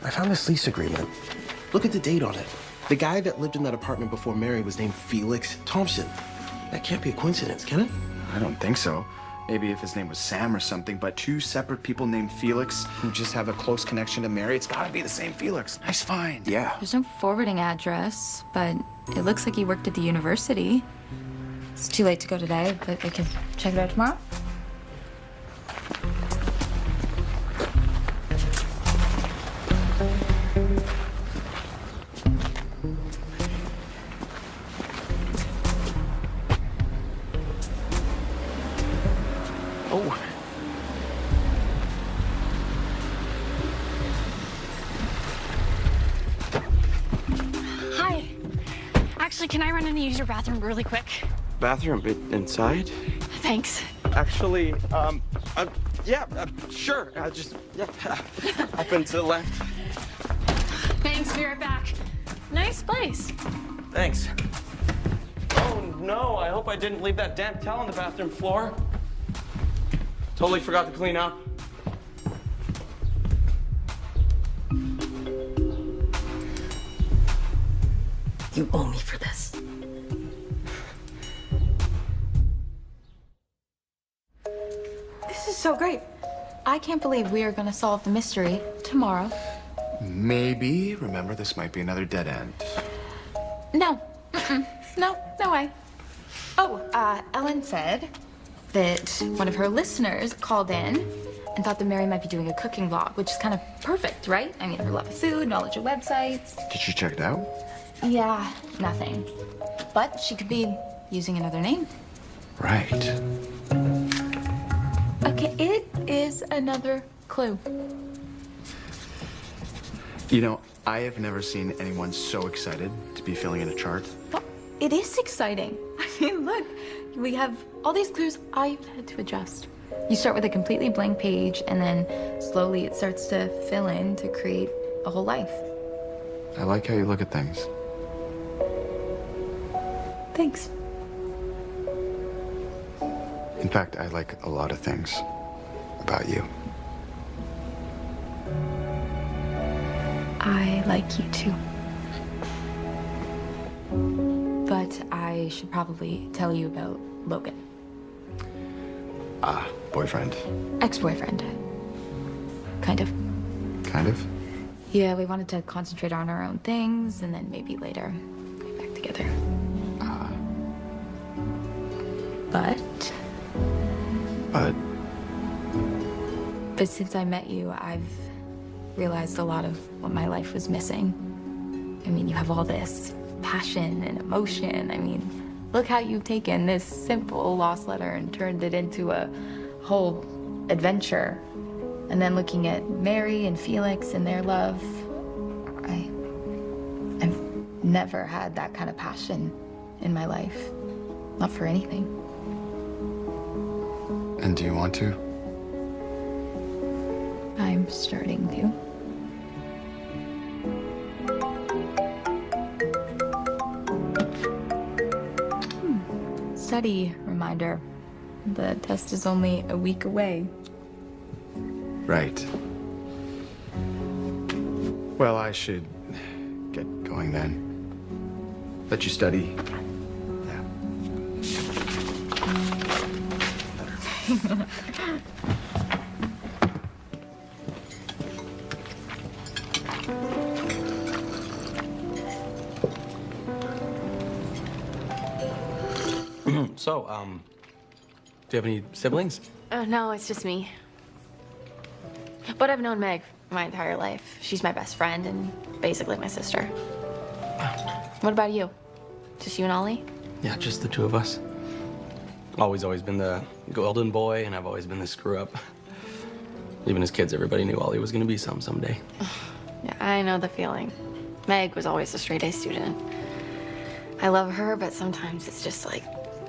I found this lease agreement. Look at the date on it. The guy that lived in that apartment before Mary was named Felix Thompson. That can't be a coincidence, can it? I don't think so. Maybe if his name was Sam or something, but 2 separate people named Felix who just have a close connection to Mary, it's gotta be the same Felix. Nice find. Yeah. There's no forwarding address, but it looks like he worked at the university. It's too late to go today, but we can check it out tomorrow. Oh. Hi. Actually, can I run in and use your bathroom really quick? Bathroom inside? Thanks. Actually, yeah, sure. Just, yeah, up and to the left. Thanks, be right back. Nice place. Thanks. Oh, no, I hope I didn't leave that damp towel on the bathroom floor. Totally forgot to clean up. You owe me for this. This is so great. I can't believe we are going to solve the mystery tomorrow. Maybe. Remember, this might be another dead end. No. No way. Oh, Ellen said that one of her listeners called in and thought that Mary might be doing a cooking vlog, which is kind of perfect, right? I mean, her love of food, knowledge of websites. Did she check it out? Yeah, nothing. But she could be using another name. Right. Okay, it is another clue. You know, I have never seen anyone so excited to be filling in a chart. Well, it is exciting. I mean, look, we have all these clues I've had to adjust. You start with a completely blank page, and then slowly it starts to fill in to create a whole life. I like how you look at things. Thanks. In fact, I like a lot of things about you. I like you too. But I should probably tell you about Logan. Boyfriend. Ex-boyfriend. Kind of. Kind of? Yeah, we wanted to concentrate on our own things and then maybe later get back together. But since I met you, I've realized a lot of what my life was missing. I mean, you have all this passion and emotion. I mean, look how you've taken this simple lost letter and turned it into a whole adventure. And then looking at Mary and Felix and their love, I've never had that kind of passion in my life. Not for anything. And do you want to? I'm starting to. Study reminder. The test is only a week away. Right. Well, I should get going then. Let you study. So, do you have any siblings? No, it's just me. But I've known Meg my entire life. She's my best friend and basically my sister. What about you? Just you and Ollie? Yeah, just the two of us. Always been the golden boy, and I've always been the screw-up. Even as kids, everybody knew Ollie was gonna be someday. Yeah, I know the feeling. Meg was always a straight-A student. I love her, but sometimes it's just like,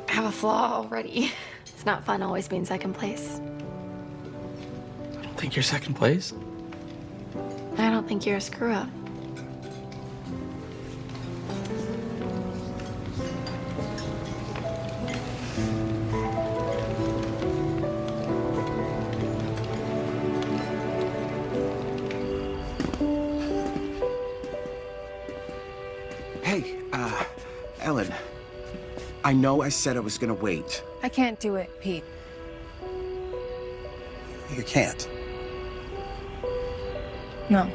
I have a flaw already. It's not fun always being second place. I don't think you're second place. I don't think you're a screw-up. Hey, Ellen. I know I said I was gonna wait. I can't do it, Pete. You can't. No.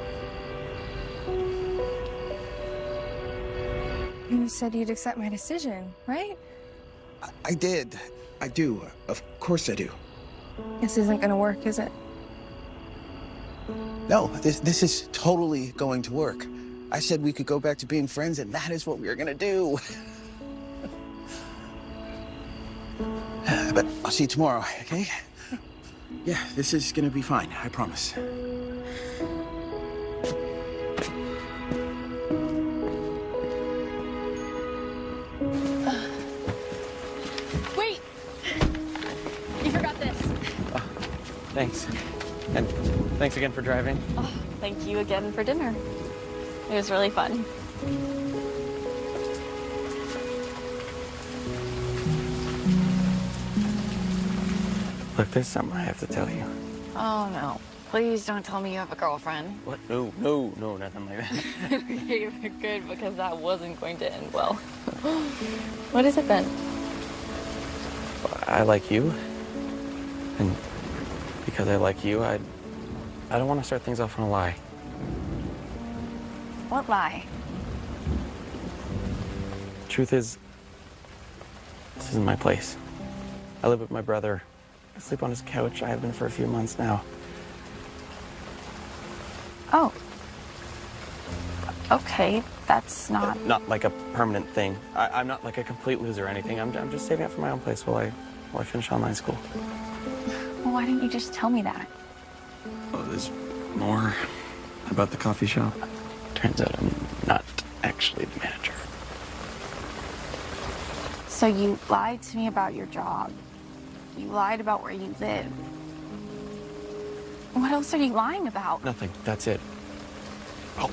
You said you'd accept my decision, right? I did. I do. Of course I do. This isn't gonna work, is it? No, this is totally going to work. I said we could go back to being friends, and that is what we are gonna do. But I'll see you tomorrow, okay? Yeah, this is gonna be fine, I promise. Wait! You forgot this. Thanks. And thanks again for driving. Oh, thank you again for dinner. It was really fun. Look, there's something I have to tell you. Oh, no. Please don't tell me you have a girlfriend. What? No, nothing like that. Okay, good, because that wasn't going to end well. What is it then? I like you. And because I like you, I don't want to start things off on a lie. What lie? Truth is, this isn't my place. I live with my brother. I sleep on his couch. I have been for a few months now. Oh. Okay, that's not... Not like a permanent thing. I'm not like a complete loser or anything. I'm just saving up for my own place while I finish online school. Well, why didn't you just tell me that? Oh, there's more about the coffee shop. Turns out I'm not actually the manager. So you lied to me about your job. You lied about where you live. What else are you lying about? Nothing. That's it. Oh,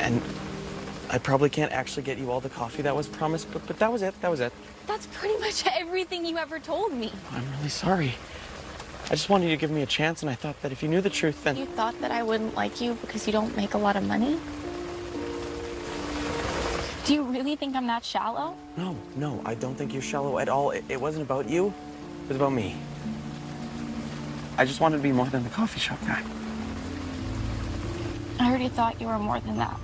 and I probably can't actually get you all the coffee that was promised, but that was it. That was it. That's pretty much everything you ever told me. I'm really sorry. I just wanted you to give me a chance, and I thought that if you knew the truth, then... You thought that I wouldn't like you because you don't make a lot of money? Do you really think I'm that shallow? No, I don't think you're shallow at all. It wasn't about you. It was about me. I just wanted to be more than the coffee shop guy. I already thought you were more than that.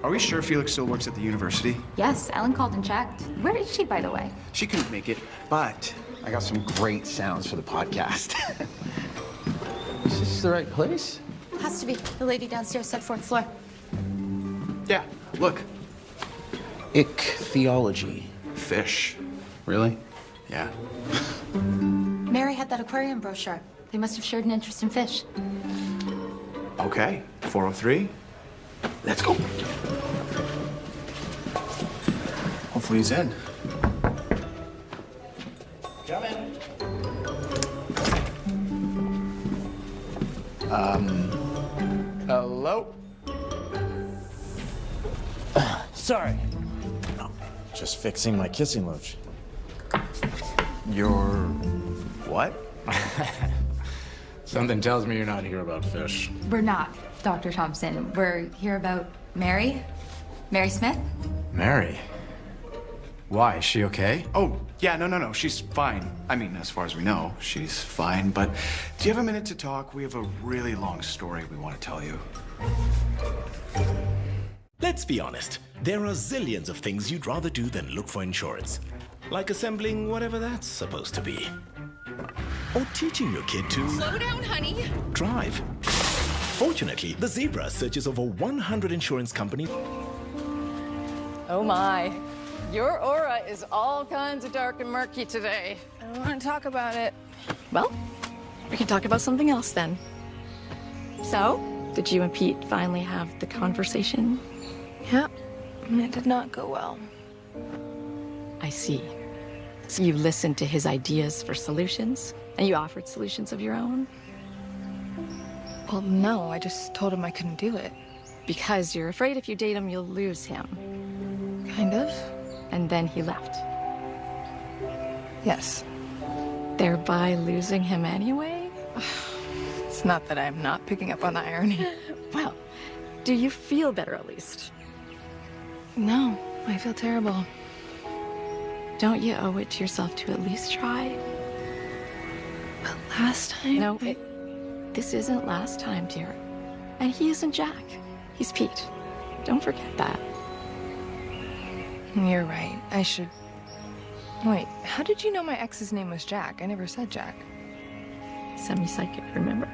Are we sure Felix still works at the university? Yes, Ellen called and checked. Where is she, by the way? She couldn't make it, but I got some great sounds for the podcast. Is this the right place? Has to be. The lady downstairs said 4th floor. Yeah, look. Ichthyology. Fish. Really? Yeah. Mary had that aquarium brochure. They must have shared an interest in fish. Okay, 403. Let's go. Hopefully he's in. Come in. Hello? Sorry. Oh, just fixing my kissing lotion. You're... what? Something tells me you're not here about fish. We're not, Dr. Thompson. We're here about Mary. Mary Smith. Mary? Why? Is she okay? Oh, yeah, no. She's fine. I mean, as far as we know, she's fine. But do you have a minute to talk? We have a really long story we want to tell you. Let's be honest. There are zillions of things you'd rather do than look for insurance. Like assembling whatever that's supposed to be. Or teaching your kid to... Slow down, honey. Drive. Fortunately, the Zebra searches over 100 insurance companies. Oh my. Your aura is all kinds of dark and murky today. I don't want to talk about it. Well, we can talk about something else then. So, did you and Pete finally have the conversation? Yep, and it did not go well. I see. So you listened to his ideas for solutions, and you offered solutions of your own? Well, no, I just told him I couldn't do it. Because you're afraid if you date him, you'll lose him. Kind of. And then he left. Yes. Thereby losing him anyway? It's not that I'm not picking up on the irony. Well, do you feel better at least? No, I feel terrible. Don't you owe it to yourself to at least try? But last time... No, this isn't last time, dear. And he isn't Jack. He's Pete. Don't forget that. You're right. I should... Wait, how did you know my ex's name was Jack? I never said Jack. Semi-psychic, remember?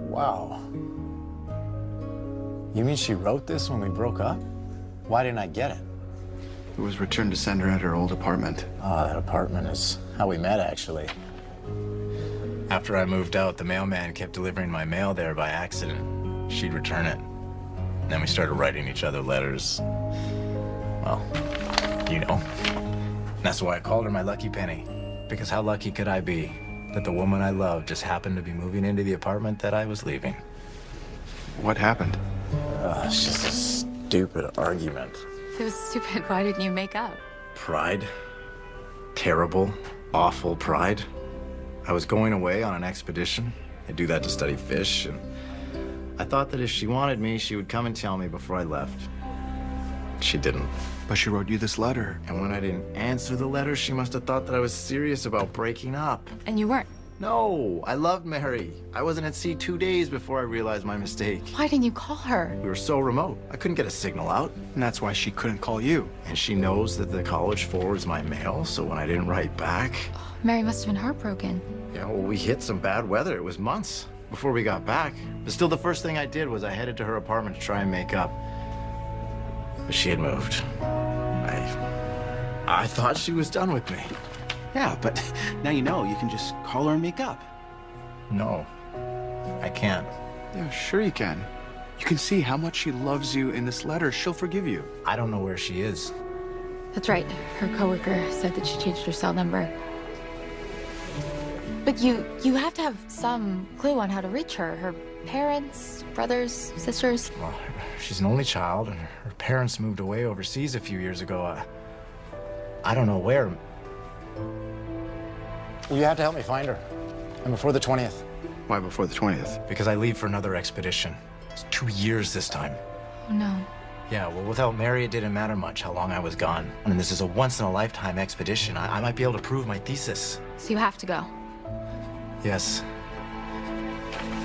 Wow. You mean she wrote this when we broke up? Why didn't I get it? It was returned to sender at her old apartment. Oh, that apartment is how we met, actually. After I moved out, the mailman kept delivering my mail there by accident. She'd return it. Then we started writing each other letters. Well, you know. That's why I called her my lucky penny. Because how lucky could I be that the woman I loved just happened to be moving into the apartment that I was leaving? What happened? It's just a stupid argument. If it was stupid, why didn't you make up? Pride. Terrible, awful pride. I was going away on an expedition. I do that to study fish, and I thought that if she wanted me, she would come and tell me before I left. She didn't. But she wrote you this letter. And when I didn't answer the letter, she must have thought that I was serious about breaking up. And you weren't? No, I loved Mary. I wasn't at sea 2 days before I realized my mistake. Why didn't you call her? We were so remote. I couldn't get a signal out. And that's why she couldn't call you. And she knows that the college forwards my mail, so when I didn't write back... Mary must have been heartbroken. Yeah, well, we hit some bad weather. It was months before we got back. But still, the first thing I did was I headed to her apartment to try and make up. But she had moved. I thought she was done with me. Yeah, but now you know, you can just call her and make up. No, I can't. Yeah, sure you can. You can see how much she loves you in this letter. She'll forgive you. I don't know where she is. That's right. Her coworker said that she changed her cell number. But you have to have some clue on how to reach her. Her parents, brothers, sisters. Well, she's an only child, and her parents moved away overseas a few years ago. I don't know where. You have to help me find her. And before the 20th. Why before the 20th? Because I leave for another expedition. It's 2 years this time. Oh, no. Yeah, well, without Mary, it didn't matter much how long I was gone. And this is a once-in-a-lifetime expedition. I might be able to prove my thesis. So you have to go. Yes.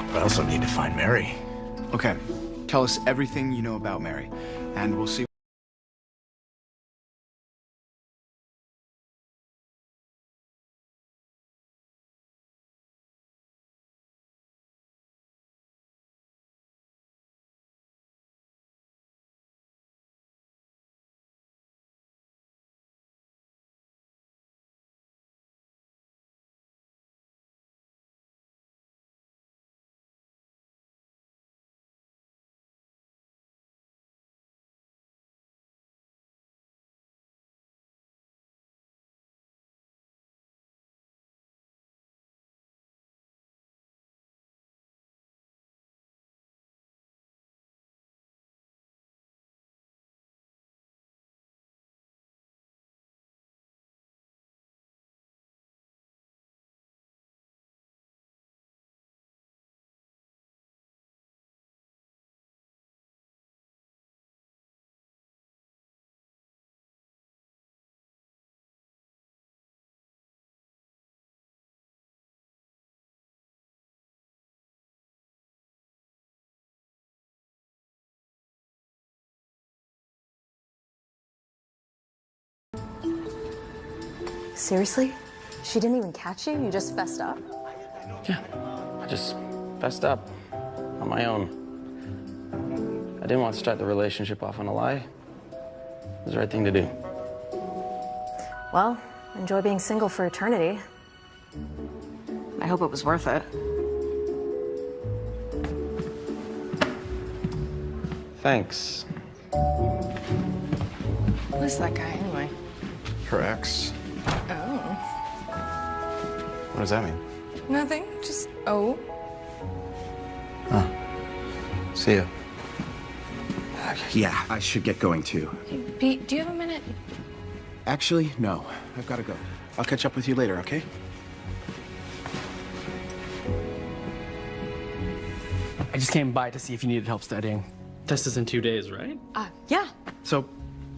But I also need to find Mary. Okay, tell us everything you know about Mary, and we'll see. Seriously? She didn't even catch you? You just fessed up? Yeah, I just fessed up on my own. I didn't want to start the relationship off on a lie. It was the right thing to do. Well, enjoy being single for eternity. I hope it was worth it. Thanks. Who is that guy anyway? Her ex. Oh. What does that mean? Nothing. Just oh. See ya. Yeah, I should get going too. Hey, Pete, do you have a minute? Actually, no. I've got to go. I'll catch up with you later, okay? I just came by to see if you needed help studying. Test is in 2 days, right? Yeah. So,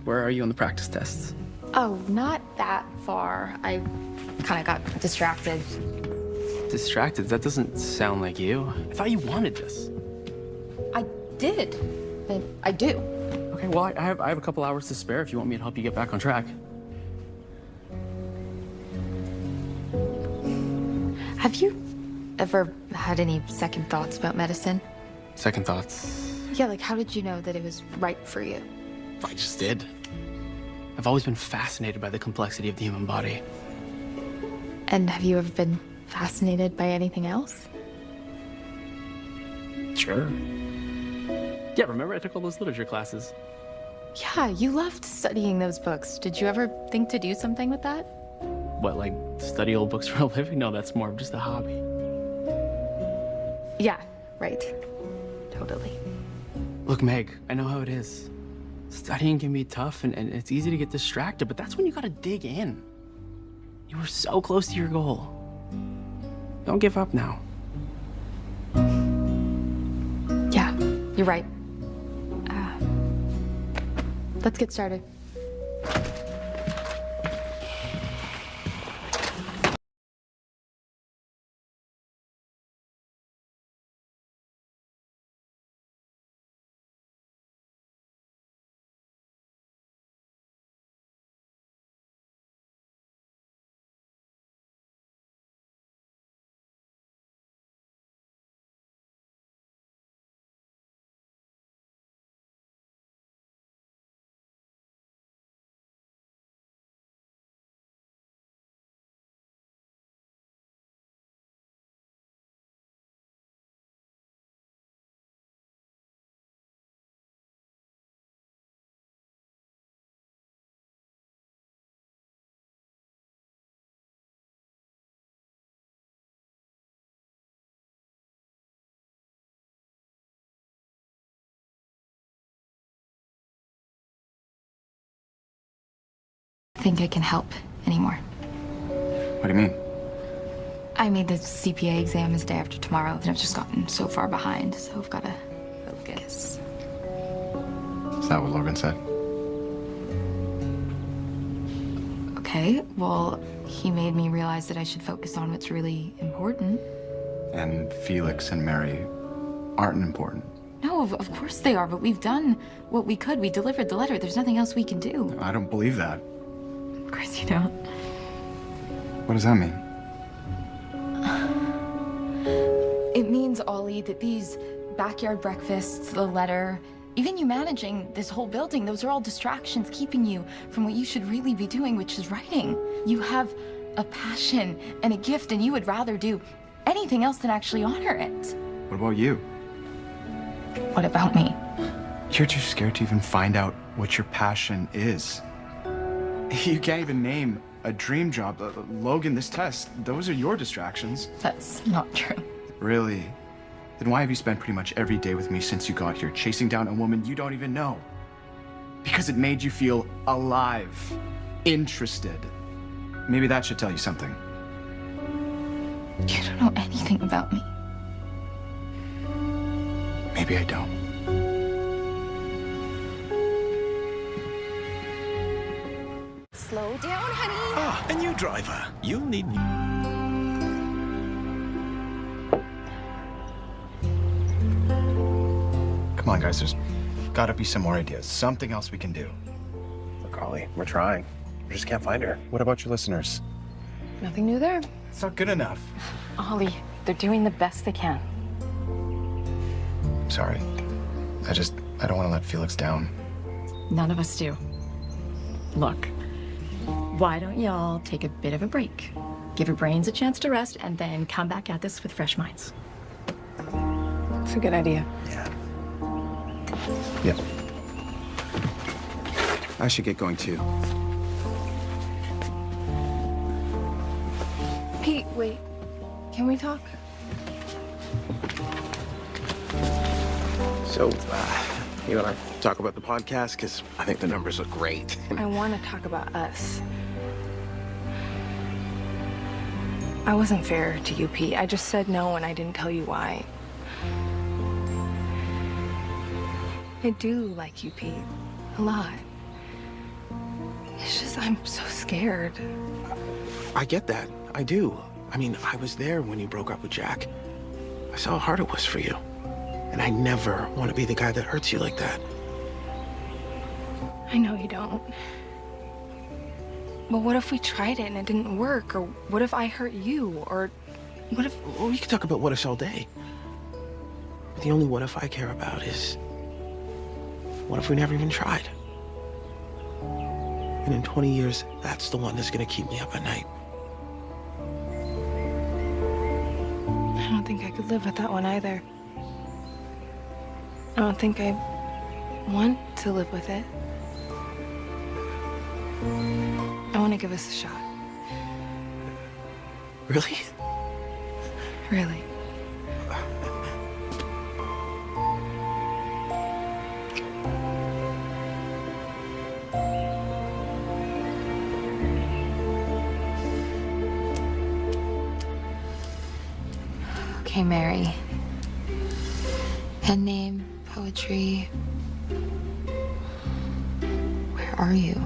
where are you on the practice tests? Oh, not that far. I kind of got distracted. Distracted? That doesn't sound like you. I thought you wanted this. I did. But I do. Okay, well, I have a couple hours to spare if you want me to help you get back on track. Have you ever had any second thoughts about medicine? Second thoughts? Yeah, like how did you know that it was right for you? I just did. I've always been fascinated by the complexity of the human body. And have you ever been fascinated by anything else? Sure. Yeah, remember I took all those literature classes? Yeah, you loved studying those books. Did you ever think to do something with that? What, like study old books for a living? No, that's more of just a hobby. Yeah, right. Totally. Look, Meg, I know how it is. Studying can be tough and it's easy to get distracted, but that's when you gotta dig in. You were so close to your goal. Don't give up now. Yeah, you're right. Let's get started. think I can help anymore. What do you mean? I made the CPA exam is day after tomorrow, and I've just gotten so far behind, so I've got to focus. Is that what Logan said? Okay, well, he made me realize that I should focus on what's really important. And Felix and Mary aren't important. No, of course they are, but we've done what we could. We delivered the letter. There's nothing else we can do. I don't believe that. Of course you don't. What does that mean? It means, Ollie, that these backyard breakfasts, the letter, even you managing this whole building, those are all distractions keeping you from what you should really be doing, which is writing. You have a passion and a gift, and you would rather do anything else than actually honor it. What about you? What about me? You're too scared to even find out what your passion is. You can't even name a dream job. Logan, this test, those are your distractions. That's not true. Really? Then why have you spent pretty much every day with me since you got here, chasing down a woman you don't even know? Because it made you feel alive, interested. Maybe that should tell you something. You don't know anything about me. Maybe I don't. Slow down, honey. Ah, a new driver. You'll need me. Come on, guys, there's gotta be some more ideas. Something else we can do. Look, Ollie, we're trying. We just can't find her. What about your listeners? Nothing new there. It's not good enough. Ollie, they're doing the best they can. Sorry. I don't want to let Felix down. None of us do. Look, why don't y'all take a bit of a break? Give your brains a chance to rest and then come back at this with fresh minds. It's a good idea. Yep. I should get going too. Pete, wait. Can we talk? So, you want to talk about the podcast? Because I think the numbers look great. I want to talk about us. I wasn't fair to you, Pete. I just said no and I didn't tell you why. I do like you, Pete. A lot. It's just I'm so scared. I get that. I do. I mean, I was there when you broke up with Jack. I saw how hard it was for you. And I never want to be the guy that hurts you like that. I know you don't. But what if we tried it and it didn't work? Or what if I hurt you? Or what if... Well, we could talk about what ifs all day. But the only what if I care about is... what if we never even tried? And in 20 years, that's the one that's going to keep me up at night. I don't think I could live with that one either. I don't think I want to live with it. I want to give us a shot. Really? Really. Okay, Mary. Pen name, poetry. Where are you?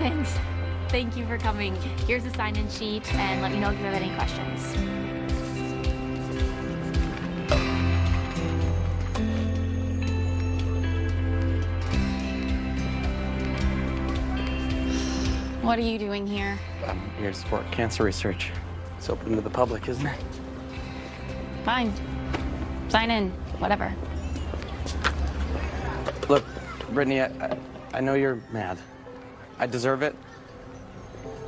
Thanks. Thank you for coming. Here's a sign-in sheet, and let me know if you have any questions. What are you doing here? I'm here to support cancer research. It's open to the public, isn't it? Fine. Sign in. Whatever. Look, Brittany, I know you're mad. I deserve it.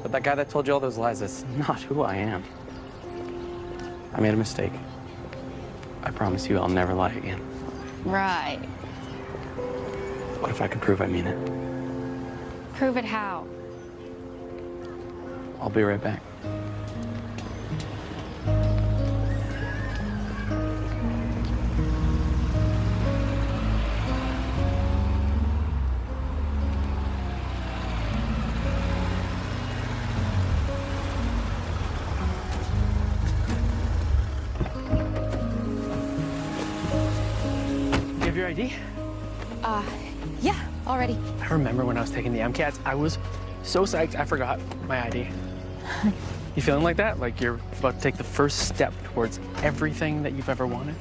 But that guy that told you all those lies, that's not who I am. I made a mistake. I promise you I'll never lie again. Right. What if I could prove I mean it? Prove it how? I'll be right back. You have your ID? Yeah, already. I remember when I was taking the MCATs, I was so psyched I forgot my ID. You feeling like that? Like you're about to take the first step towards everything that you've ever wanted?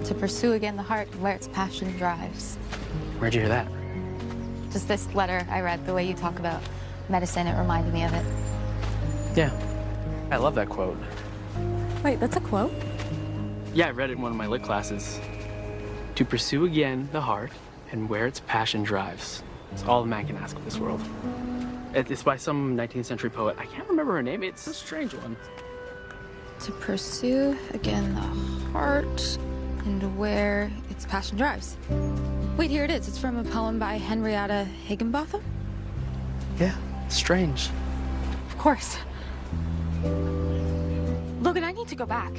To pursue again the heart where its passion drives. Where'd you hear that? Just this letter I read, the way you talk about medicine, it reminded me of it. Yeah, I love that quote. Wait, that's a quote? Yeah, I read it in one of my lit classes. To pursue again the heart and where its passion drives. It's all a man can ask of this world. It's by some 19th century poet. I can't remember her name. It's a strange one. To pursue again the heart and where its passion drives. Wait, here it is. It's from a poem by Henrietta Higginbotham? Yeah, strange. Of course. Logan, I need to go back.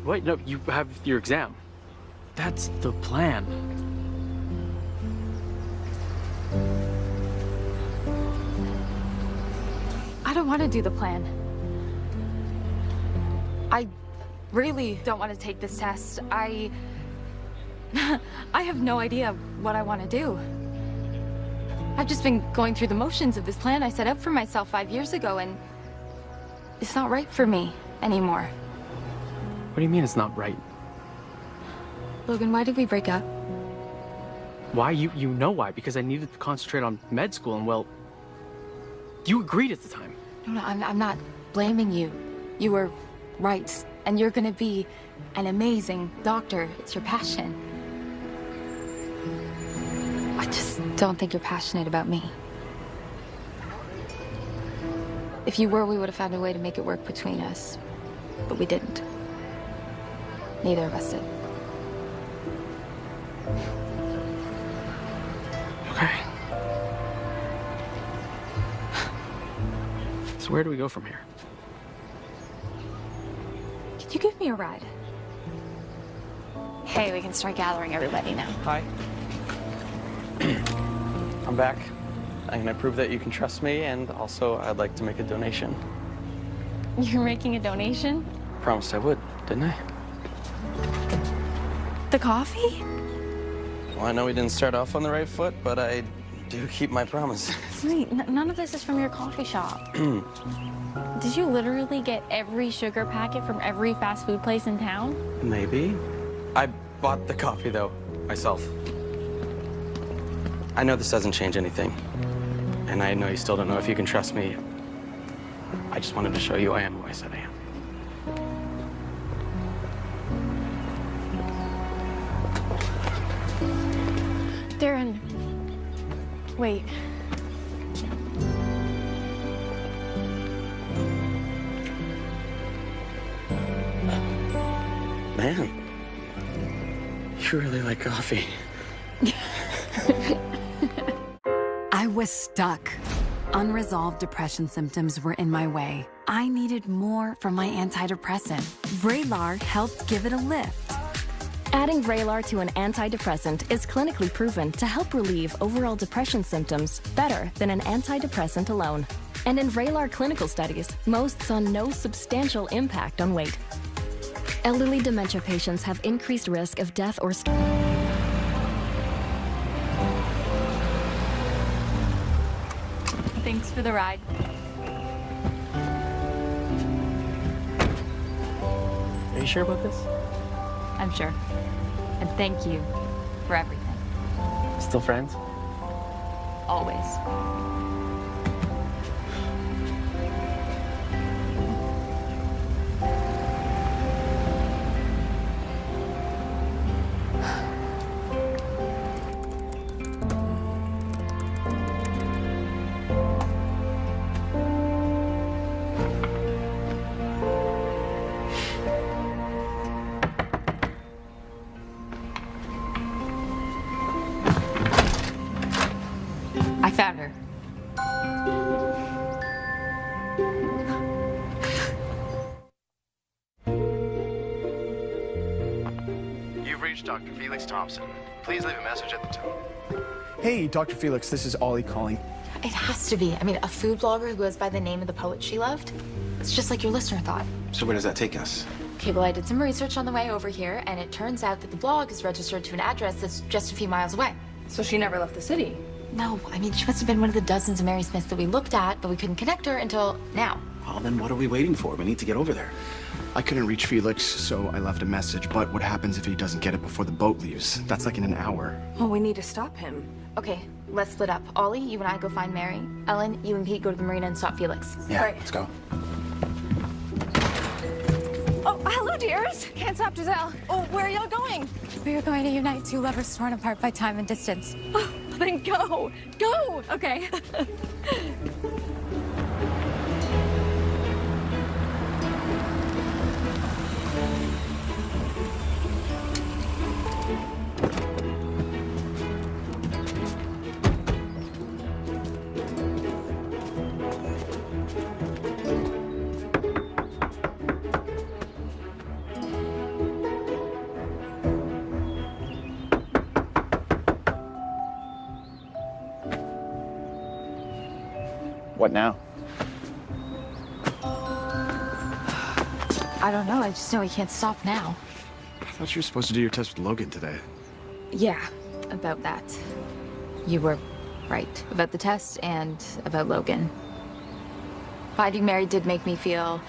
Wait, no, you have your exam. That's the plan. I don't want to do the plan. I really don't want to take this test. I have no idea what I want to do. I've just been going through the motions of this plan I set up for myself 5 years ago, and it's not right for me anymore. What do you mean it's not right? Logan, why did we break up? Why? You know why. Because I needed to concentrate on med school, and well, you agreed at the time. No, I'm not blaming you. You were right, and you're gonna be an amazing doctor. It's your passion. I just don't think you're passionate about me. If you were, we would have found a way to make it work between us. But we didn't. Neither of us did. Okay. So where do we go from here? Could you give me a ride? Hey, we can start gathering everybody now. Hi. I'm back. I'm gonna prove that you can trust me, and also I'd like to make a donation. You're making a donation? Promised I would, didn't I? The coffee? Well, I know we didn't start off on the right foot, but I do keep my promise. Wait, none of this is from your coffee shop. Did you literally get every sugar packet from every fast food place in town? Maybe. I bought the coffee, though, myself. I know this doesn't change anything. And I know you still don't know if you can trust me. I just wanted to show you I am who I said I am. Darren, wait. Man, you really like coffee. I was stuck. Unresolved depression symptoms were in my way. I needed more from my antidepressant. Vraylar helped give it a lift. Adding Vraylar to an antidepressant is clinically proven to help relieve overall depression symptoms better than an antidepressant alone. And in Vraylar clinical studies, most saw no substantial impact on weight. Elderly dementia patients have increased risk of death or Thanks for the ride. Are you sure about this? I'm sure. And thank you for everything. Still friends? Always. I found her. You've reached Dr. Felix Thompson. Please leave a message at the tone. Hey, Dr. Felix, this is Ollie calling. It has to be. I mean, a food blogger who goes by the name of the poet she loved. It's just like your listener thought. So where does that take us? Okay, well, I did some research on the way over here, and it turns out that the blog is registered to an address that's just a few miles away. So she never left the city? No, I mean, she must have been one of the dozens of Mary Smiths that we looked at, but we couldn't connect her until now. Well, then what are we waiting for? We need to get over there. I couldn't reach Felix, so I left a message. But what happens if he doesn't get it before the boat leaves? That's like in an hour. Well, we need to stop him. Okay, let's split up. Ollie, you and I go find Mary. Ellen, you and Pete go to the marina and stop Felix. Yeah, let's go. Oh, hello, dears. Can't stop Giselle. Oh, where are y'all going? We are going to unite two lovers torn apart by time and distance. Oh, then go. Go. Okay. What now? I don't know. I just know we can't stop now. I thought you were supposed to do your test with Logan today. Yeah, about that. You were right about the test and about Logan. Finding Mary did make me feel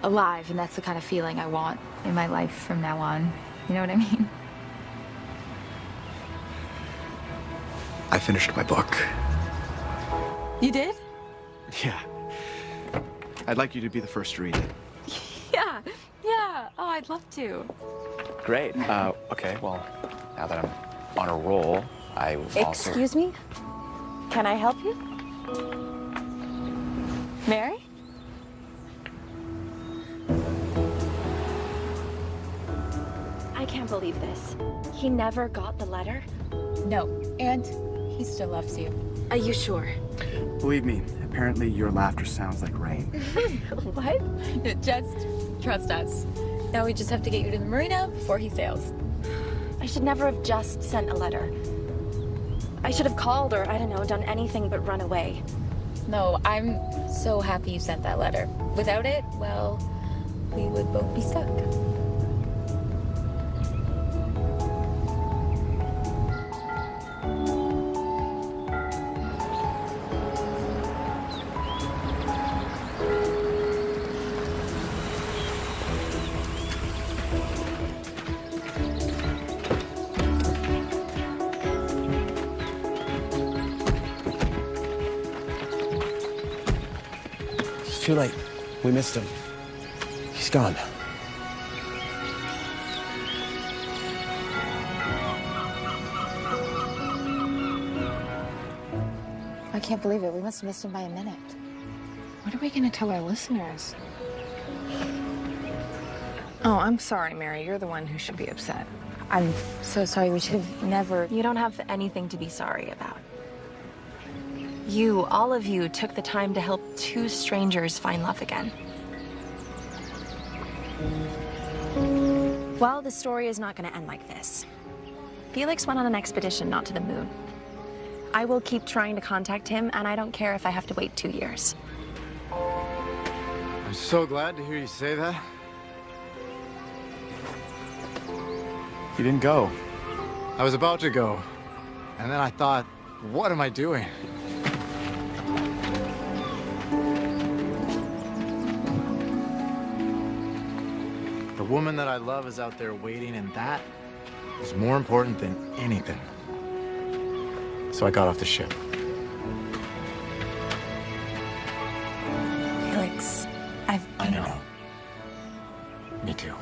alive, and that's the kind of feeling I want in my life from now on. You know what I mean? I finished my book. You did? Yeah. I'd like you to be the first to read it. Yeah. Yeah. Oh, I'd love to. Great. Okay, well, now that I'm on a roll, I will also... Excuse me? Can I help you? Mary? I can't believe this. He never got the letter? No, and he still loves you. Are you sure? Believe me, apparently your laughter sounds like rain. What? Just trust us. Now we just have to get you to the marina before he sails. I should never have just sent a letter. I should have called or, I don't know, done anything but run away. No, I'm so happy you sent that letter. Without it, well, we would both be stuck. Too late. We missed him. He's gone. I can't believe it. We must have missed him by a minute. What are we gonna tell our listeners? Oh, I'm sorry, Mary. You're the one who should be upset. I'm so sorry. We should have never... You don't have anything to be sorry about. You, all of you, took the time to help two strangers find love again. Well, the story is not going to end like this. Felix went on an expedition not to the moon. I will keep trying to contact him, and I don't care if I have to wait 2 years. I'm so glad to hear you say that. You didn't go. I was about to go. And then I thought, what am I doing? woman that I love is out there waiting, and that is more important than anything. So I got off the ship. Felix, I know. Me too.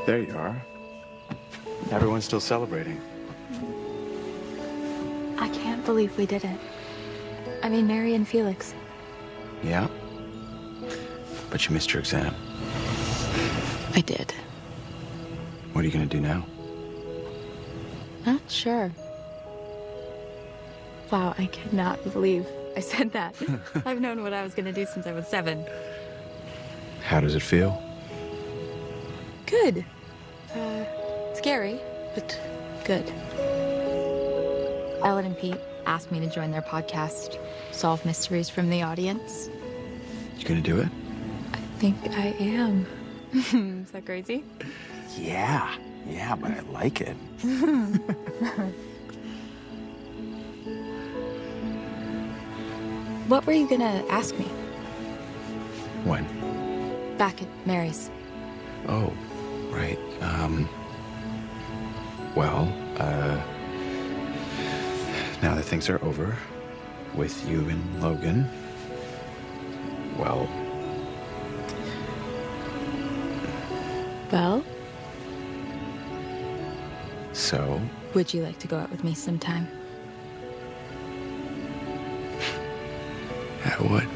There you are. Everyone's still celebrating. I can't believe we did it. I mean, Mary and Felix. Yeah? But you missed your exam. I did. What are you gonna do now? Not sure. Wow, I cannot believe I said that. I've known what I was gonna do since I was 7. How does it feel? Good. Scary, but good. Ellen and Pete asked me to join their podcast, Solve Mysteries from the Audience. You gonna do it? I think I am. Is that crazy? Yeah, but I like it. What were you gonna ask me? When? Back at Mary's. Oh, right. Well, now that things are over with you and Logan, well... Well? So? Would you like to go out with me sometime? I would.